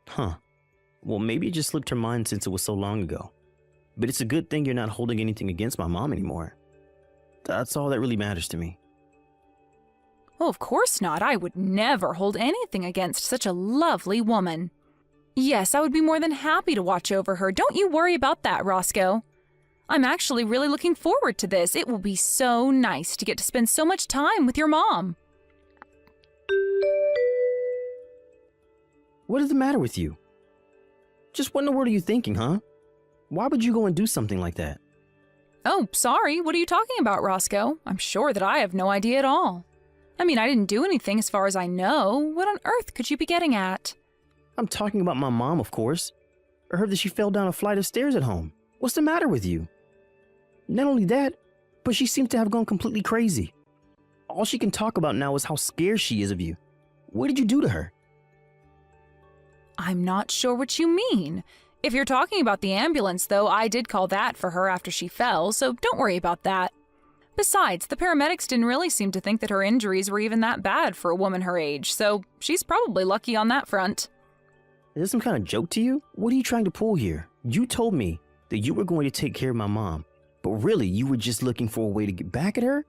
Huh. Well, maybe it just slipped her mind since it was so long ago. But it's a good thing you're not holding anything against my mom anymore. That's all that really matters to me. Oh, of course not. I would never hold anything against such a lovely woman. Yes, I would be more than happy to watch over her. Don't you worry about that, Roscoe. I'm actually really looking forward to this. It will be so nice to get to spend so much time with your mom. What is the matter with you? Just what in the world are you thinking, huh? Why would you go and do something like that? Oh, sorry. What are you talking about, Roscoe? I'm sure that I have no idea at all. I mean, I didn't do anything as far as I know. What on earth could you be getting at? I'm talking about my mom, of course. I heard that she fell down a flight of stairs at home. What's the matter with you? Not only that, but she seems to have gone completely crazy. All she can talk about now is how scared she is of you. What did you do to her? I'm not sure what you mean. If you're talking about the ambulance, though, I did call that for her after she fell, so don't worry about that. Besides, the paramedics didn't really seem to think that her injuries were even that bad for a woman her age, so she's probably lucky on that front. Is this some kind of joke to you? What are you trying to pull here? You told me that you were going to take care of my mom, but really you were just looking for a way to get back at her?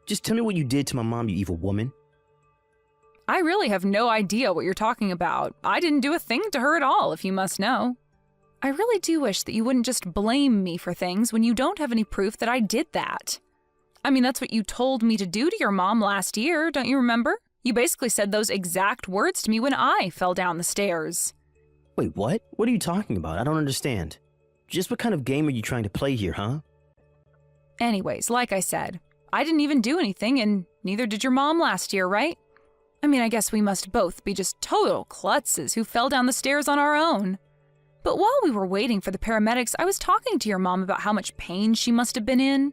Just tell me what you did to my mom, you evil woman. I really have no idea what you're talking about. I didn't do a thing to her at all, if you must know. I really do wish that you wouldn't just blame me for things when you don't have any proof that I did that. I mean, that's what you told me to do to your mom last year, don't you remember? You basically said those exact words to me when I fell down the stairs. Wait, what? What are you talking about? I don't understand. Just what kind of game are you trying to play here, huh? Anyways, like I said, I didn't even do anything, and neither did your mom last year, right? I mean, I guess we must both be just total klutzes who fell down the stairs on our own. But while we were waiting for the paramedics, I was talking to your mom about how much pain she must have been in.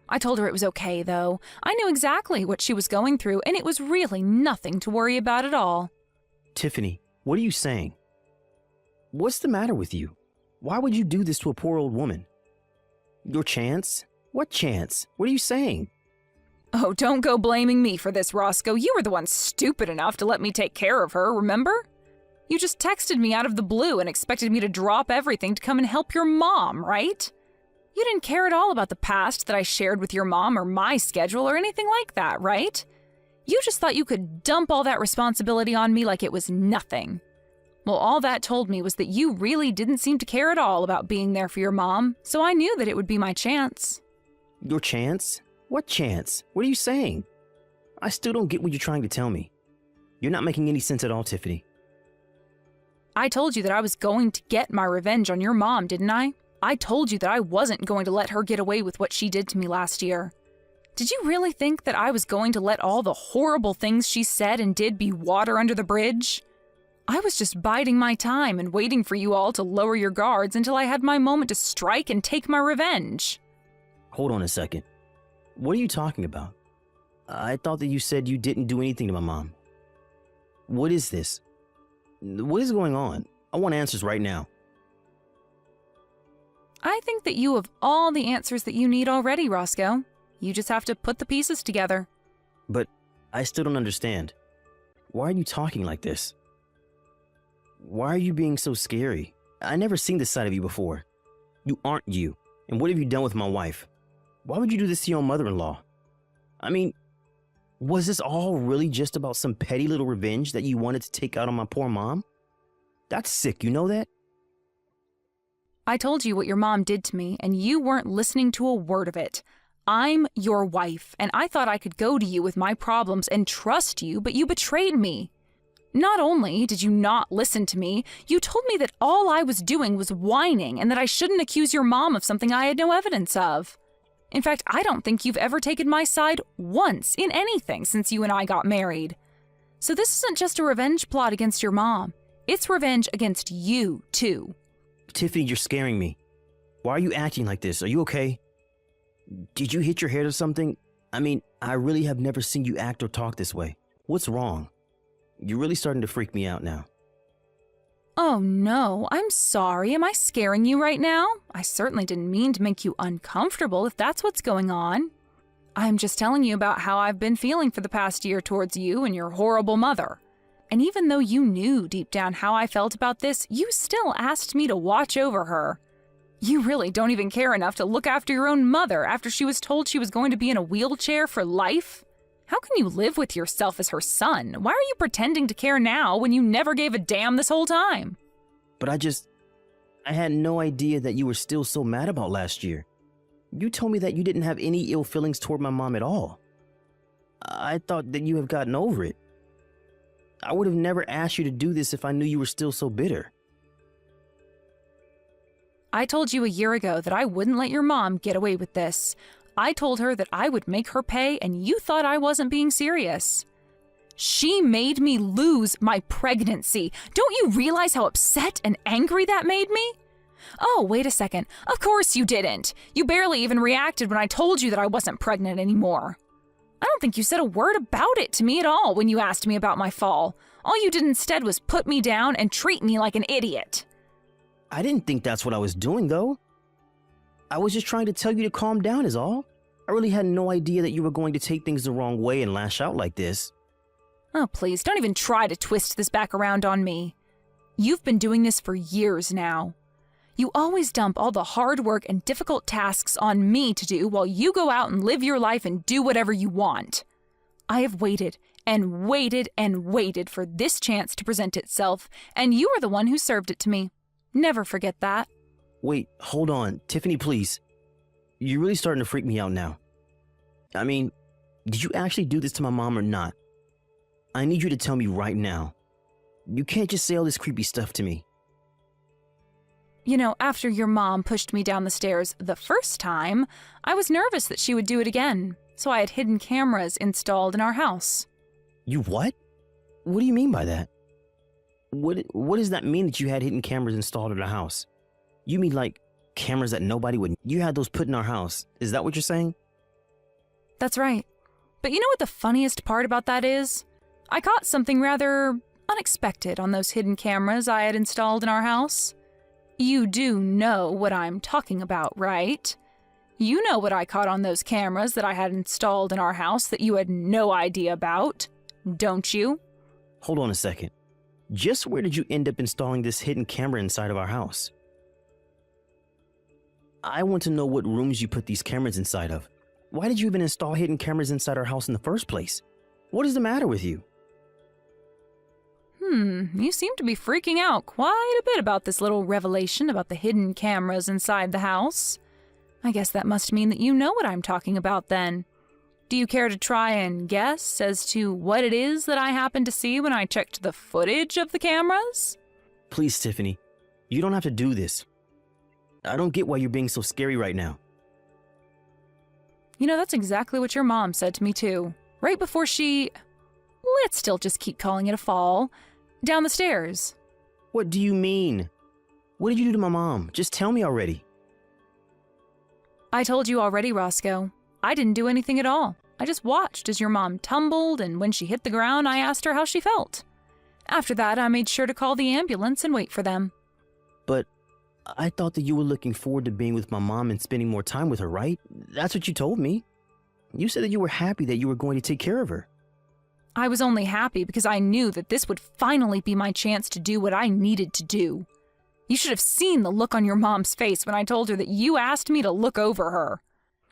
I told her it was okay, though. I knew exactly what she was going through, and it was really nothing to worry about at all. Tiffany, what are you saying? What's the matter with you? Why would you do this to a poor old woman? Your chance? What chance? What are you saying? Oh, don't go blaming me for this, Roscoe. You were the one stupid enough to let me take care of her, remember? You just texted me out of the blue and expected me to drop everything to come and help your mom, right? You didn't care at all about the past that I shared with your mom or my schedule or anything like that, right? You just thought you could dump all that responsibility on me like it was nothing. Well, all that told me was that you really didn't seem to care at all about being there for your mom, so I knew that it would be my chance. Your chance? What chance? What are you saying? I still don't get what you're trying to tell me. You're not making any sense at all, Tiffany. I told you that I was going to get my revenge on your mom, didn't I? I told you that I wasn't going to let her get away with what she did to me last year. Did you really think that I was going to let all the horrible things she said and did be water under the bridge? I was just biding my time and waiting for you all to lower your guards until I had my moment to strike and take my revenge. Hold on a second. What are you talking about? I thought that you said you didn't do anything to my mom. What is this? What is going on? I want answers right now. I think that you have all the answers that you need already, Roscoe. You just have to put the pieces together. But I still don't understand. Why are you talking like this? Why are you being so scary? I never seen this side of you before. You aren't you. And what have you done with my wife? Why would you do this to your own mother-in-law? I mean, was this all really just about some petty little revenge that you wanted to take out on my poor mom? That's sick, you know that? I told you what your mom did to me, and you weren't listening to a word of it. I'm your wife, and I thought I could go to you with my problems and trust you, but you betrayed me. Not only did you not listen to me, you told me that all I was doing was whining and that I shouldn't accuse your mom of something I had no evidence of. In fact, I don't think you've ever taken my side once in anything since you and I got married. So this isn't just a revenge plot against your mom. It's revenge against you, too. Tiffany, you're scaring me. Why are you acting like this? Are you okay? Did you hit your head or something? I mean, I really have never seen you act or talk this way. What's wrong? You're really starting to freak me out now. Oh no, I'm sorry. Am I scaring you right now? I certainly didn't mean to make you uncomfortable if that's what's going on. I'm just telling you about how I've been feeling for the past year towards you and your horrible mother. And even though you knew deep down how I felt about this, you still asked me to watch over her. You really don't even care enough to look after your own mother after she was told she was going to be in a wheelchair for life? How can you live with yourself as her son? Why are you pretending to care now when you never gave a damn this whole time? But I had no idea that you were still so mad about last year. You told me that you didn't have any ill feelings toward my mom at all. I thought that you have gotten over it. I would have never asked you to do this if I knew you were still so bitter. I told you a year ago that I wouldn't let your mom get away with this. I told her that I would make her pay, and you thought I wasn't being serious. She made me lose my pregnancy. Don't you realize how upset and angry that made me? Oh, wait a second. Of course you didn't. You barely even reacted when I told you that I wasn't pregnant anymore. I don't think you said a word about it to me at all when you asked me about my fall. All you did instead was put me down and treat me like an idiot. I didn't think that's what I was doing, though. I was just trying to tell you to calm down is all. I really had no idea that you were going to take things the wrong way and lash out like this. Oh, please, don't even try to twist this back around on me. You've been doing this for years now. You always dump all the hard work and difficult tasks on me to do while you go out and live your life and do whatever you want. I have waited and waited and waited for this chance to present itself, and you are the one who served it to me. Never forget that. Wait, hold on. Tiffany, please. You're really starting to freak me out now. I mean, did you actually do this to my mom or not? I need you to tell me right now. You can't just say all this creepy stuff to me. You know, after your mom pushed me down the stairs the first time, I was nervous that she would do it again, so I had hidden cameras installed in our house. You what? What do you mean by that? What does that mean that you had hidden cameras installed in the house? You mean like cameras that nobody would... You had those put in our house. Is that what you're saying? That's right. But you know what the funniest part about that is? I caught something rather unexpected on those hidden cameras I had installed in our house. You do know what I'm talking about, right? You know what I caught on those cameras that I had installed in our house that you had no idea about, don't you? Hold on a second. Just where did you end up installing this hidden camera inside of our house? I want to know what rooms you put these cameras inside of. Why did you even install hidden cameras inside our house in the first place? What is the matter with you? You seem to be freaking out quite a bit about this little revelation about the hidden cameras inside the house. I guess that must mean that you know what I'm talking about then. Do you care to try and guess as to what it is that I happened to see when I checked the footage of the cameras? Please, Tiffany. You don't have to do this. I don't get why you're being so scary right now. You know, that's exactly what your mom said to me too. Right before she... Let's still just keep calling it a fall. Down the stairs. What do you mean? What did you do to my mom? Just tell me already. I told you already, Roscoe. I didn't do anything at all. I just watched as your mom tumbled, and when she hit the ground, I asked her how she felt. After that, I made sure to call the ambulance and wait for them. But I thought that you were looking forward to being with my mom and spending more time with her, right? That's what you told me. You said that you were happy that you were going to take care of her. I was only happy because I knew that this would finally be my chance to do what I needed to do. You should have seen the look on your mom's face when I told her that you asked me to look over her.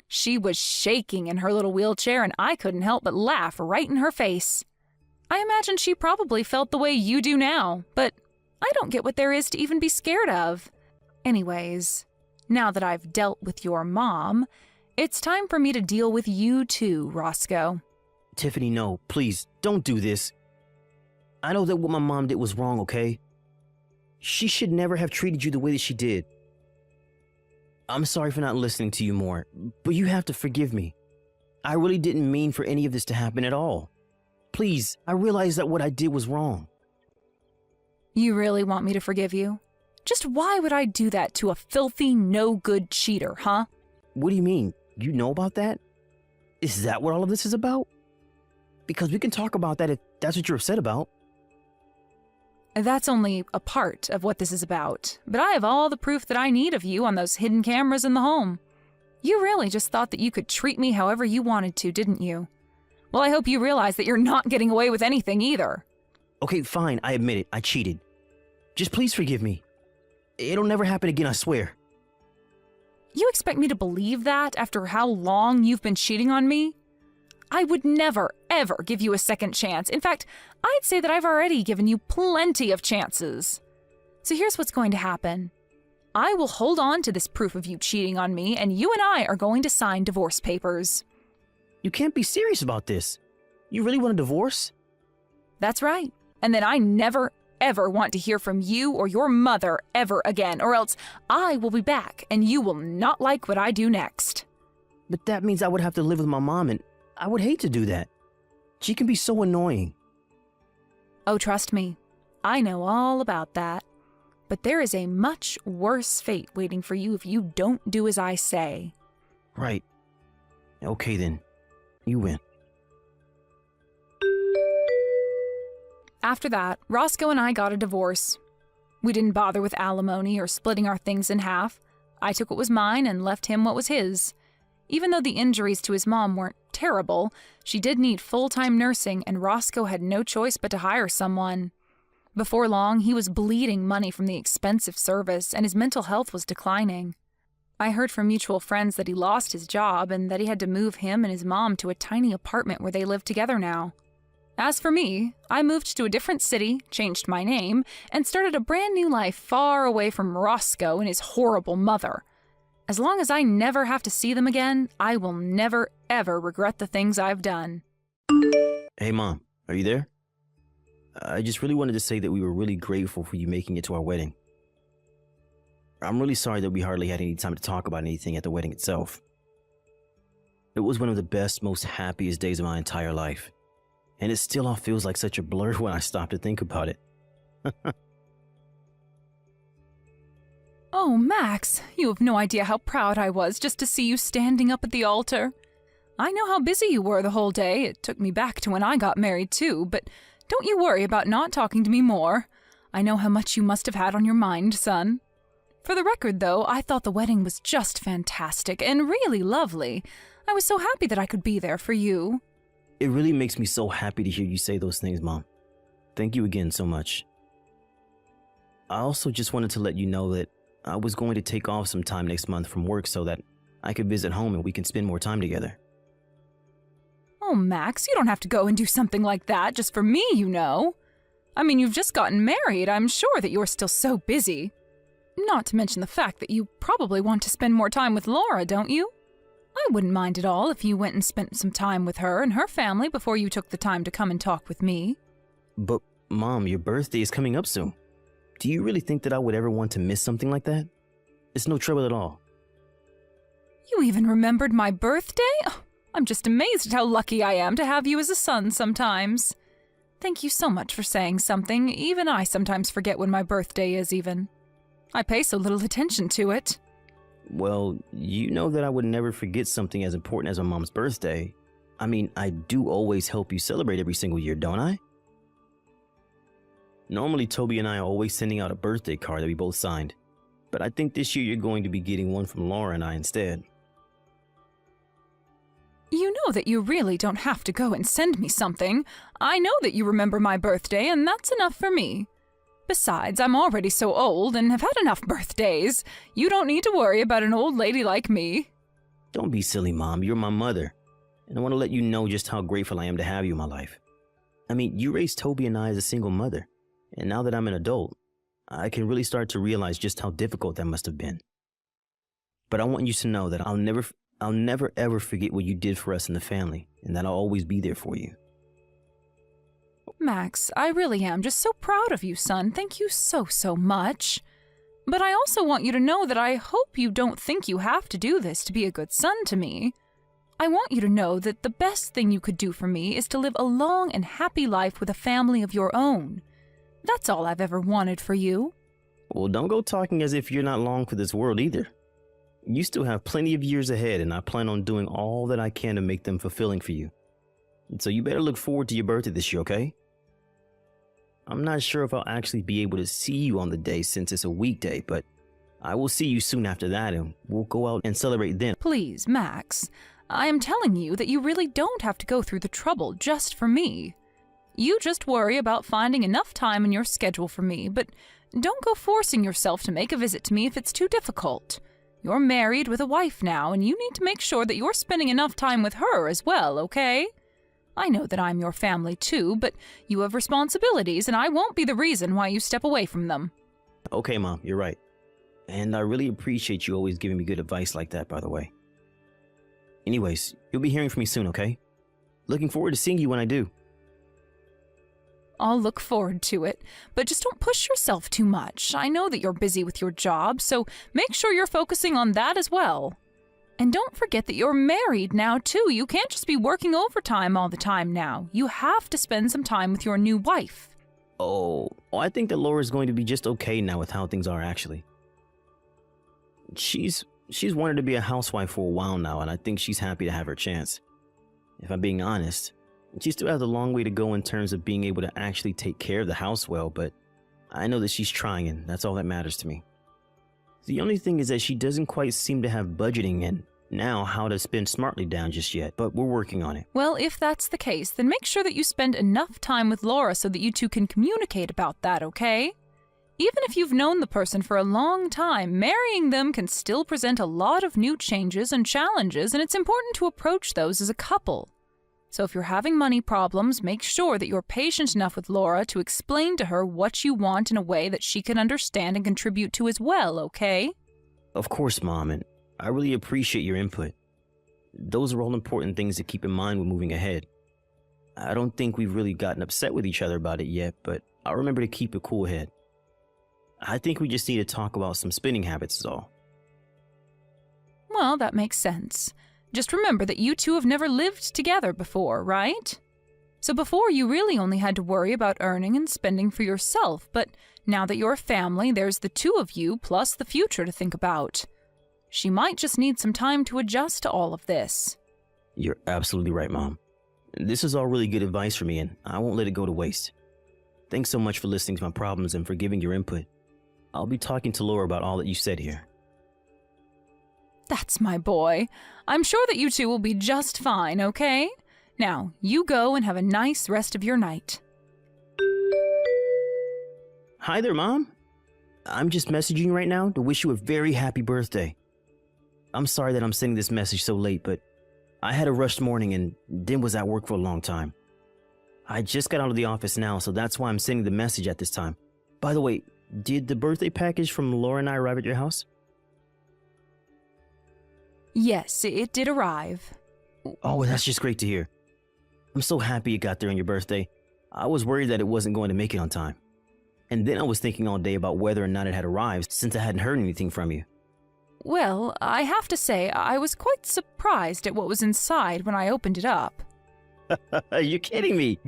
She was shaking in her little wheelchair, and I couldn't help but laugh right in her face. I imagine she probably felt the way you do now, but I don't get what there is to even be scared of. Anyways, now that I've dealt with your mom, it's time for me to deal with you too, Roscoe. Tiffany, no, please, don't do this. I know that what my mom did was wrong, okay? She should never have treated you the way that she did. I'm sorry for not listening to you more, but you have to forgive me. I really didn't mean for any of this to happen at all. Please, I realize that what I did was wrong. You really want me to forgive you? Just why would I do that to a filthy, no-good cheater, huh? What do you mean? You know about that? Is that what all of this is about? Because we can talk about that if that's what you're upset about. That's only a part of what this is about, but I have all the proof that I need of you on those hidden cameras in the home. You really just thought that you could treat me however you wanted to, didn't you? Well, I hope you realize that you're not getting away with anything either. Okay, fine, I admit it, I cheated. Just please forgive me. It'll never happen again, I swear. You expect me to believe that after how long you've been cheating on me? I would never, ever give you a second chance. In fact, I'd say that I've already given you plenty of chances. So here's what's going to happen. I will hold on to this proof of you cheating on me, and you and I are going to sign divorce papers. You can't be serious about this. You really want a divorce? That's right. And then I never, ever want to hear from you or your mother ever again, or else I will be back and you will not like what I do next. But that means I would have to live with my mom, and I would hate to do that. She can be so annoying. Oh, trust me, I know all about that. But there is a much worse fate waiting for you if you don't do as I say. Right. Okay then. You win. After that, Roscoe and I got a divorce. We didn't bother with alimony or splitting our things in half. I took what was mine and left him what was his. Even though the injuries to his mom weren't terrible, she did need full-time nursing, and Roscoe had no choice but to hire someone. Before long, he was bleeding money from the expensive service, and his mental health was declining. I heard from mutual friends that he lost his job and that he had to move him and his mom to a tiny apartment where they live together now. As for me, I moved to a different city, changed my name, and started a brand new life far away from Roscoe and his horrible mother. As long as I never have to see them again, I will never, ever regret the things I've done. Hey, Mom, are you there? I just really wanted to say that we were really grateful for you making it to our wedding. I'm really sorry that we hardly had any time to talk about anything at the wedding itself. It was one of the best, most happiest days of my entire life. And it still all feels like such a blur when I stop to think about it. Oh, Max, you have no idea how proud I was just to see you standing up at the altar. I know how busy you were the whole day. It took me back to when I got married too, but don't you worry about not talking to me more. I know how much you must have had on your mind, son. For the record, though, I thought the wedding was just fantastic and really lovely. I was so happy that I could be there for you. It really makes me so happy to hear you say those things, Mom. Thank you again so much. I also just wanted to let you know that I was going to take off some time next month from work so that I could visit home and we can spend more time together. Oh, Max, you don't have to go and do something like that just for me, you know. I mean, you've just gotten married. I'm sure that you're still so busy. Not to mention the fact that you probably want to spend more time with Laura, don't you? I wouldn't mind at all if you went and spent some time with her and her family before you took the time to come and talk with me. But, Mom, your birthday is coming up soon. Do you really think that I would ever want to miss something like that? It's no trouble at all. You even remembered my birthday? Oh, I'm just amazed at how lucky I am to have you as a son sometimes. Thank you so much for saying something. Even I sometimes forget when my birthday is even. I pay so little attention to it. Well, you know that I would never forget something as important as my mom's birthday. I mean, I do always help you celebrate every single year, don't I? Normally, Toby and I are always sending out a birthday card that we both signed. But I think this year you're going to be getting one from Laura and I instead. You know that you really don't have to go and send me something. I know that you remember my birthday, and that's enough for me. Besides, I'm already so old and have had enough birthdays. You don't need to worry about an old lady like me. Don't be silly, Mom. You're my mother. And I want to let you know just how grateful I am to have you in my life. I mean, you raised Toby and I as a single mother. And now that I'm an adult, I can really start to realize just how difficult that must have been. But I want you to know that I'll never ever forget what you did for us in the family, and that I'll always be there for you. Max, I really am just so proud of you, son. Thank you so much. But I also want you to know that I hope you don't think you have to do this to be a good son to me. I want you to know that the best thing you could do for me is to live a long and happy life with a family of your own. That's all I've ever wanted for you. Well, don't go talking as if you're not long for this world either. You still have plenty of years ahead, and I plan on doing all that I can to make them fulfilling for you. And so you better look forward to your birthday this year, okay? I'm not sure if I'll actually be able to see you on the day since it's a weekday, but I will see you soon after that, and we'll go out and celebrate then. Please, Max, I am telling you that you really don't have to go through the trouble just for me. You just worry about finding enough time in your schedule for me, but don't go forcing yourself to make a visit to me if it's too difficult. You're married with a wife now, and you need to make sure that you're spending enough time with her as well, okay? I know that I'm your family too, but you have responsibilities, and I won't be the reason why you step away from them. Okay, Mom, you're right. And I really appreciate you always giving me good advice like that, by the way. Anyways, you'll be hearing from me soon, okay? Looking forward to seeing you when I do. I'll look forward to it, but just don't push yourself too much. I know that you're busy with your job, so make sure you're focusing on that as well. And don't forget that you're married now, too. You can't just be working overtime all the time now. You have to spend some time with your new wife. Oh, I think that Laura's going to be just okay now with how things are, actually. She's wanted to be a housewife for a while now, and I think she's happy to have her chance. If I'm being honest, she still has a long way to go in terms of being able to actually take care of the house well, but I know that she's trying, and that's all that matters to me. The only thing is that she doesn't quite seem to have budgeting and now how to spend smartly down just yet, but we're working on it. Well, if that's the case, then make sure that you spend enough time with Laura so that you two can communicate about that, okay? Even if you've known the person for a long time, marrying them can still present a lot of new changes and challenges, and it's important to approach those as a couple. So if you're having money problems, make sure that you're patient enough with Laura to explain to her what you want in a way that she can understand and contribute to as well, okay? Of course, Mom, and I really appreciate your input. Those are all important things to keep in mind when moving ahead. I don't think we've really gotten upset with each other about it yet, but I'll remember to keep a cool head. I think we just need to talk about some spending habits is all. Well, that makes sense. Just remember that you two have never lived together before, right? So before you really only had to worry about earning and spending for yourself, but now that you're a family, there's the two of you plus the future to think about. She might just need some time to adjust to all of this. You're absolutely right, Mom. This is all really good advice for me, and I won't let it go to waste. Thanks so much for listening to my problems and for giving your input. I'll be talking to Laura about all that you said here. That's my boy. I'm sure that you two will be just fine, okay? Now, you go and have a nice rest of your night. Hi there, Mom. I'm just messaging you right now to wish you a very happy birthday. I'm sorry that I'm sending this message so late, but I had a rushed morning and then was at work for a long time. I just got out of the office now, so that's why I'm sending the message at this time. By the way, did the birthday package from Laura and I arrive at your house? Yes, it did arrive. Oh, that's just great to hear. I'm so happy it got there on your birthday. I was worried that it wasn't going to make it on time. And then I was thinking all day about whether or not it had arrived since I hadn't heard anything from you. Well, I have to say, I was quite surprised at what was inside when I opened it up. You're kidding me.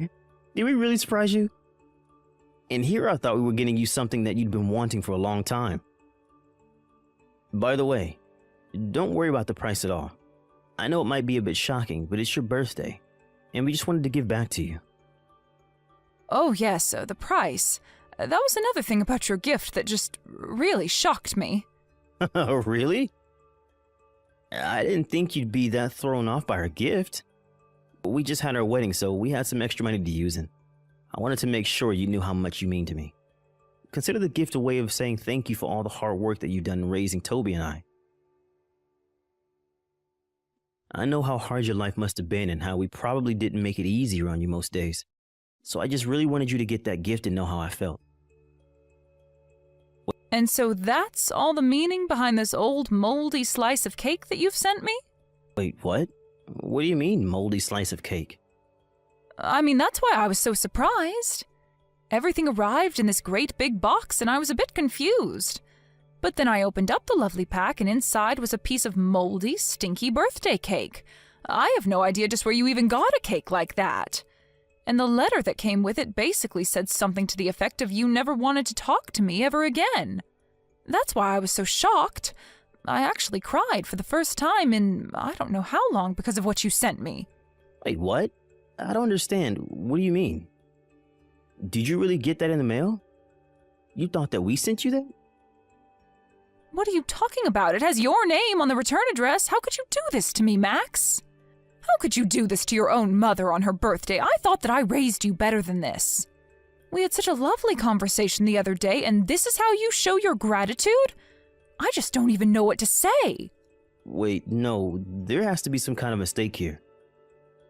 Did we really surprise you? And here I thought we were getting you something that you'd been wanting for a long time. By the way, don't worry about the price at all. I know it might be a bit shocking, but it's your birthday, and we just wanted to give back to you. Oh yes, the price. That was another thing about your gift that just really shocked me. Really? I didn't think you'd be that thrown off by our gift. We just had our wedding, so we had some extra money to use, and I wanted to make sure you knew how much you mean to me. Consider the gift a way of saying thank you for all the hard work that you've done in raising Toby and I. I know how hard your life must have been and how we probably didn't make it easier on you most days. So I just really wanted you to get that gift and know how I felt. And so that's all the meaning behind this old moldy slice of cake that you've sent me? Wait, what? What do you mean, moldy slice of cake? I mean, that's why I was so surprised. Everything arrived in this great big box and I was a bit confused. But then I opened up the lovely pack and inside was a piece of moldy, stinky birthday cake. I have no idea just where you even got a cake like that. And the letter that came with it basically said something to the effect of you never wanted to talk to me ever again. That's why I was so shocked. I actually cried for the first time in I don't know how long because of what you sent me. Wait, what? I don't understand. What do you mean? Did you really get that in the mail? You thought that we sent you that? What are you talking about? It has your name on the return address. How could you do this to me, Max? How could you do this to your own mother on her birthday? I thought that I raised you better than this. We had such a lovely conversation the other day, and this is how you show your gratitude? I just don't even know what to say. Wait, no, there has to be some kind of mistake here.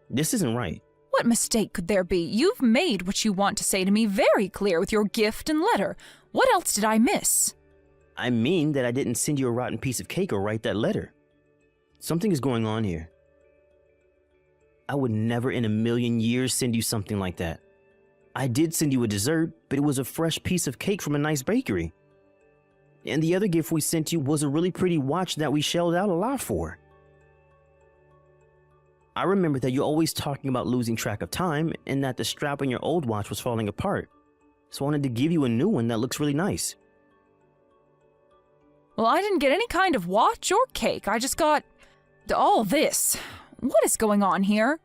This isn't right. What mistake could there be? You've made what you want to say to me very clear with your gift and letter. What else did I miss? I mean that I didn't send you a rotten piece of cake or write that letter. Something is going on here. I would never in a million years send you something like that. I did send you a dessert, but it was a fresh piece of cake from a nice bakery. And the other gift we sent you was a really pretty watch that we shelled out a lot for. I remember that you're always talking about losing track of time and that the strap on your old watch was falling apart. So I wanted to give you a new one that looks really nice. Well, I didn't get any kind of watch or cake. I just got all this. What is going on here?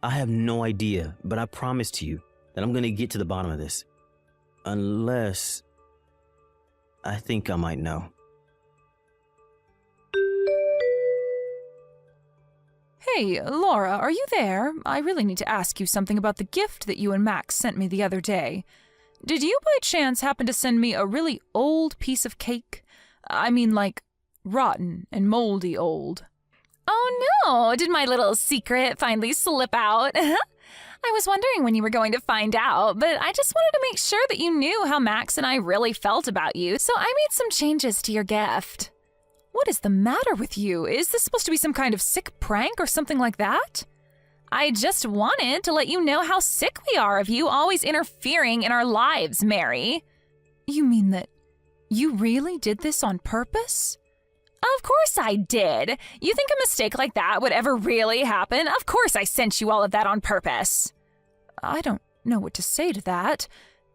I have no idea, but I promise to you that I'm going to get to the bottom of this. Unless I think I might know. Hey, Laura, are you there? I really need to ask you something about the gift that you and Max sent me the other day. Did you by chance happen to send me a really old piece of cake? I mean, like, rotten and moldy old. Oh no, did my little secret finally slip out? I was wondering when you were going to find out, but I just wanted to make sure that you knew how Max and I really felt about you, so I made some changes to your gift. What is the matter with you? Is this supposed to be some kind of sick prank or something like that? I just wanted to let you know how sick we are of you always interfering in our lives, Mary. You mean that you really did this on purpose? Of course I did. You think a mistake like that would ever really happen? Of course I sent you all of that on purpose. I don't know what to say to that.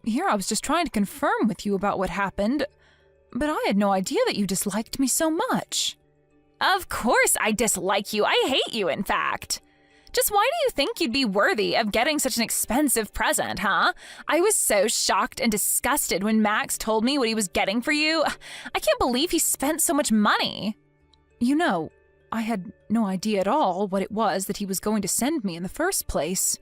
Here I was just trying to confirm with you about what happened, but I had no idea that you disliked me so much. Of course I dislike you. I hate you, in fact. Just why do you think you'd be worthy of getting such an expensive present, huh? I was so shocked and disgusted when Max told me what he was getting for you. I can't believe he spent so much money. You know, I had no idea at all what it was that he was going to send me in the first place.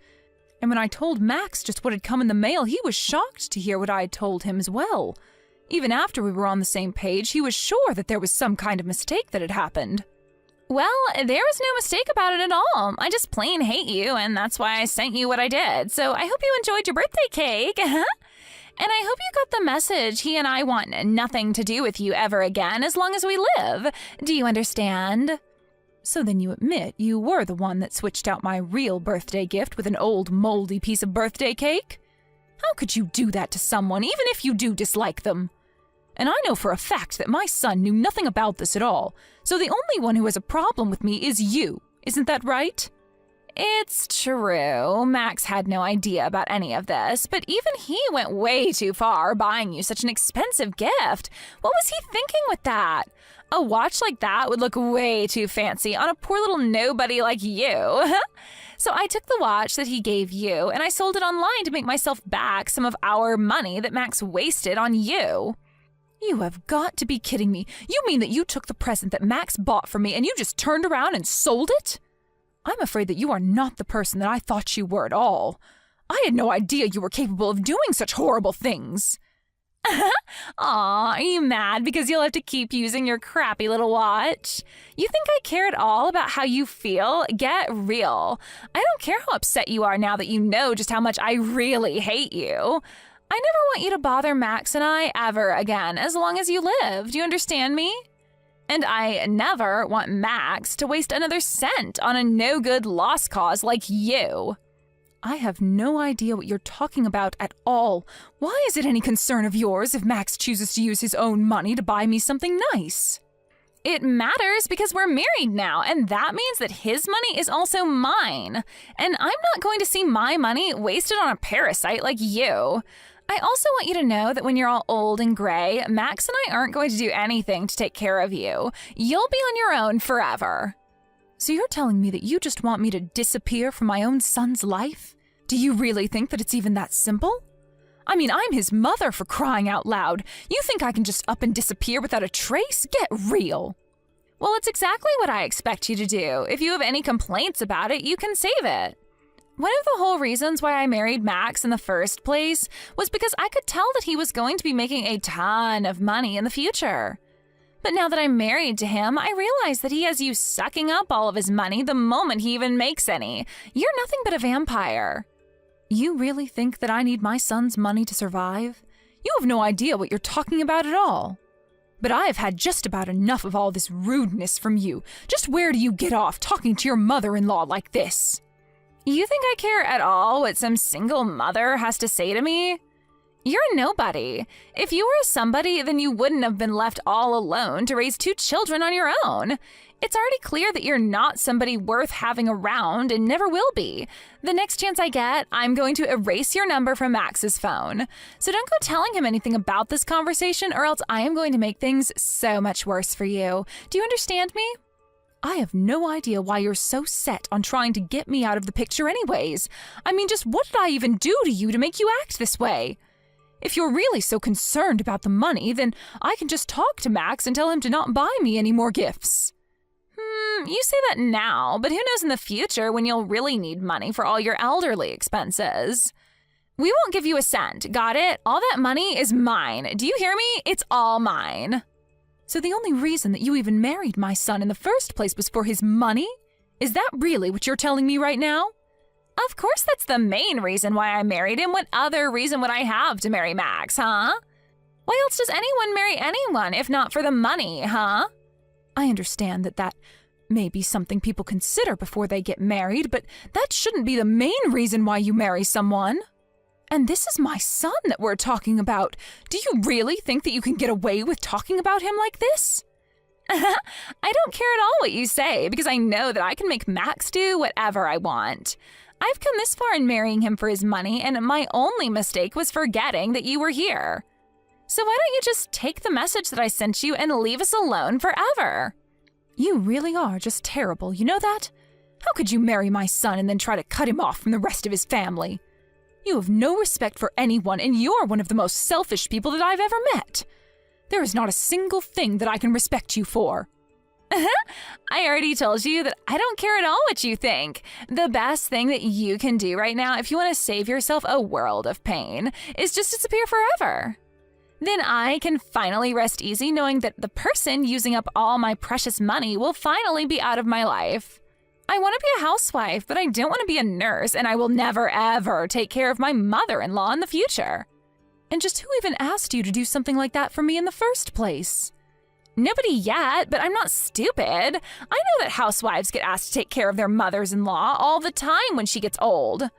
And when I told Max just what had come in the mail, he was shocked to hear what I had told him as well. Even after we were on the same page, he was sure that there was some kind of mistake that had happened. Well, there was no mistake about it at all. I just plain hate you, and that's why I sent you what I did. So I hope you enjoyed your birthday cake. And I hope you got the message. He and I want nothing to do with you ever again as long as we live. Do you understand? So then you admit you were the one that switched out my real birthday gift with an old moldy piece of birthday cake? How could you do that to someone, even if you do dislike them? And I know for a fact that my son knew nothing about this at all, so the only one who has a problem with me is you. Isn't that right? It's true. Max had no idea about any of this, but even he went way too far buying you such an expensive gift. What was he thinking with that? A watch like that would look way too fancy on a poor little nobody like you. So I took the watch that he gave you and I sold it online to make myself back some of our money that Max wasted on you. You have got to be kidding me. You mean that you took the present that Max bought for me and you just turned around and sold it? I'm afraid that you are not the person that I thought you were at all. I had no idea you were capable of doing such horrible things. Aw, are you mad because you'll have to keep using your crappy little watch? You think I care at all about how you feel? Get real. I don't care how upset you are now that you know just how much I really hate you. I never want you to bother Max and I ever again, as long as you live. Do you understand me? And I never want Max to waste another cent on a no-good lost cause like you. I have no idea what you're talking about at all. Why is it any concern of yours if Max chooses to use his own money to buy me something nice? It matters because we're married now, and that means that his money is also mine. And I'm not going to see my money wasted on a parasite like you. I also want you to know that when you're all old and gray, Max and I aren't going to do anything to take care of you. You'll be on your own forever. So you're telling me that you just want me to disappear from my own son's life? Do you really think that it's even that simple? I mean, I'm his mother, for crying out loud. You think I can just up and disappear without a trace? Get real. Well, it's exactly what I expect you to do. If you have any complaints about it, you can save it. One of the whole reasons why I married Max in the first place was because I could tell that he was going to be making a ton of money in the future. But now that I'm married to him, I realize that he has you sucking up all of his money the moment he even makes any. You're nothing but a vampire. You really think that I need my son's money to survive? You have no idea what you're talking about at all. But I have had just about enough of all this rudeness from you. Just where do you get off talking to your mother-in-law like this? You think I care at all what some single mother has to say to me? You're a nobody. If you were somebody, then you wouldn't have been left all alone to raise 2 children on your own. It's already clear that you're not somebody worth having around and never will be. The next chance I get, I'm going to erase your number from Max's phone. So don't go telling him anything about this conversation or else I am going to make things so much worse for you. Do you understand me? I have no idea why you're so set on trying to get me out of the picture anyways. I mean, just what did I even do to you to make you act this way? If you're really so concerned about the money, then I can just talk to Max and tell him to not buy me any more gifts. You say that now, but who knows in the future when you'll really need money for all your elderly expenses. We won't give you a cent, got it? All that money is mine. Do you hear me? It's all mine. So the only reason that you even married my son in the first place was for his money? Is that really what you're telling me right now? Of course that's the main reason why I married him. What other reason would I have to marry Max, huh? Why else does anyone marry anyone if not for the money, huh? I understand that may be something people consider before they get married, but that shouldn't be the main reason why you marry someone. And this is my son that we're talking about. Do you really think that you can get away with talking about him like this? I don't care at all what you say, because I know that I can make Max do whatever I want. I've come this far in marrying him for his money, and my only mistake was forgetting that you were here. So why don't you just take the message that I sent you and leave us alone forever? You really are just terrible, you know that? How could you marry my son and then try to cut him off from the rest of his family? You have no respect for anyone, and you're one of the most selfish people that I've ever met. There is not a single thing that I can respect you for. I already told you that I don't care at all what you think. The best thing that you can do right now, if you want to save yourself a world of pain, is just disappear forever. Then I can finally rest easy knowing that the person using up all my precious money will finally be out of my life. I want to be a housewife, but I don't want to be a nurse, and I will never, ever take care of my mother-in-law in the future. And just who even asked you to do something like that for me in the first place? Nobody yet, but I'm not stupid. I know that housewives get asked to take care of their mothers-in-law all the time when she gets old.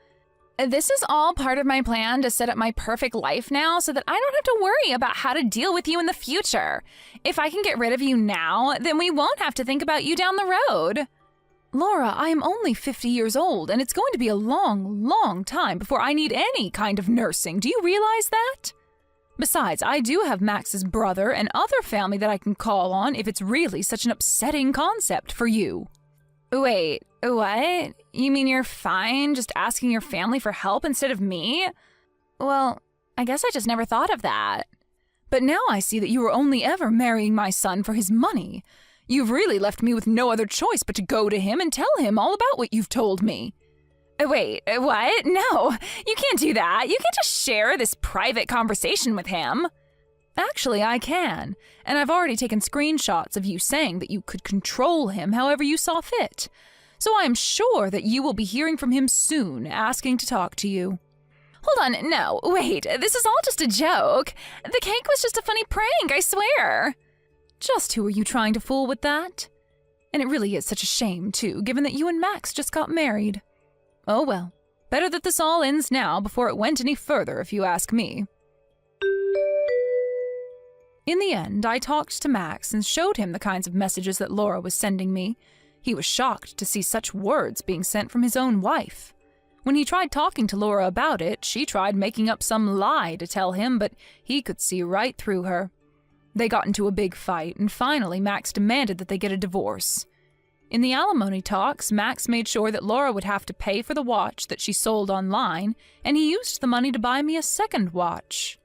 This is all part of my plan to set up my perfect life now so that I don't have to worry about how to deal with you in the future. If I can get rid of you now, then we won't have to think about you down the road. Laura, I am only 50 years old, and it's going to be a long, long time before I need any kind of nursing. Do you realize that? Besides, I do have Max's brother and other family that I can call on if it's really such an upsetting concept for you. Wait, what? You mean you're fine just asking your family for help instead of me? Well, I guess I just never thought of that. But now I see that you were only ever marrying my son for his money. You've really left me with no other choice but to go to him and tell him all about what you've told me. Wait, what? No, you can't do that. You can't just share this private conversation with him. Actually, I can, and I've already taken screenshots of you saying that you could control him however you saw fit. So I am sure that you will be hearing from him soon, asking to talk to you. Hold on, no, wait, this is all just a joke. The cake was just a funny prank, I swear. Just who are you trying to fool with that? And it really is such a shame, too, given that you and Max just got married. Oh well, better that this all ends now before it went any further, if you ask me. In the end, I talked to Max and showed him the kinds of messages that Laura was sending me. He was shocked to see such words being sent from his own wife. When he tried talking to Laura about it, she tried making up some lie to tell him, but he could see right through her. They got into a big fight, and finally Max demanded that they get a divorce. In the alimony talks, Max made sure that Laura would have to pay for the watch that she sold online, and he used the money to buy me a second watch.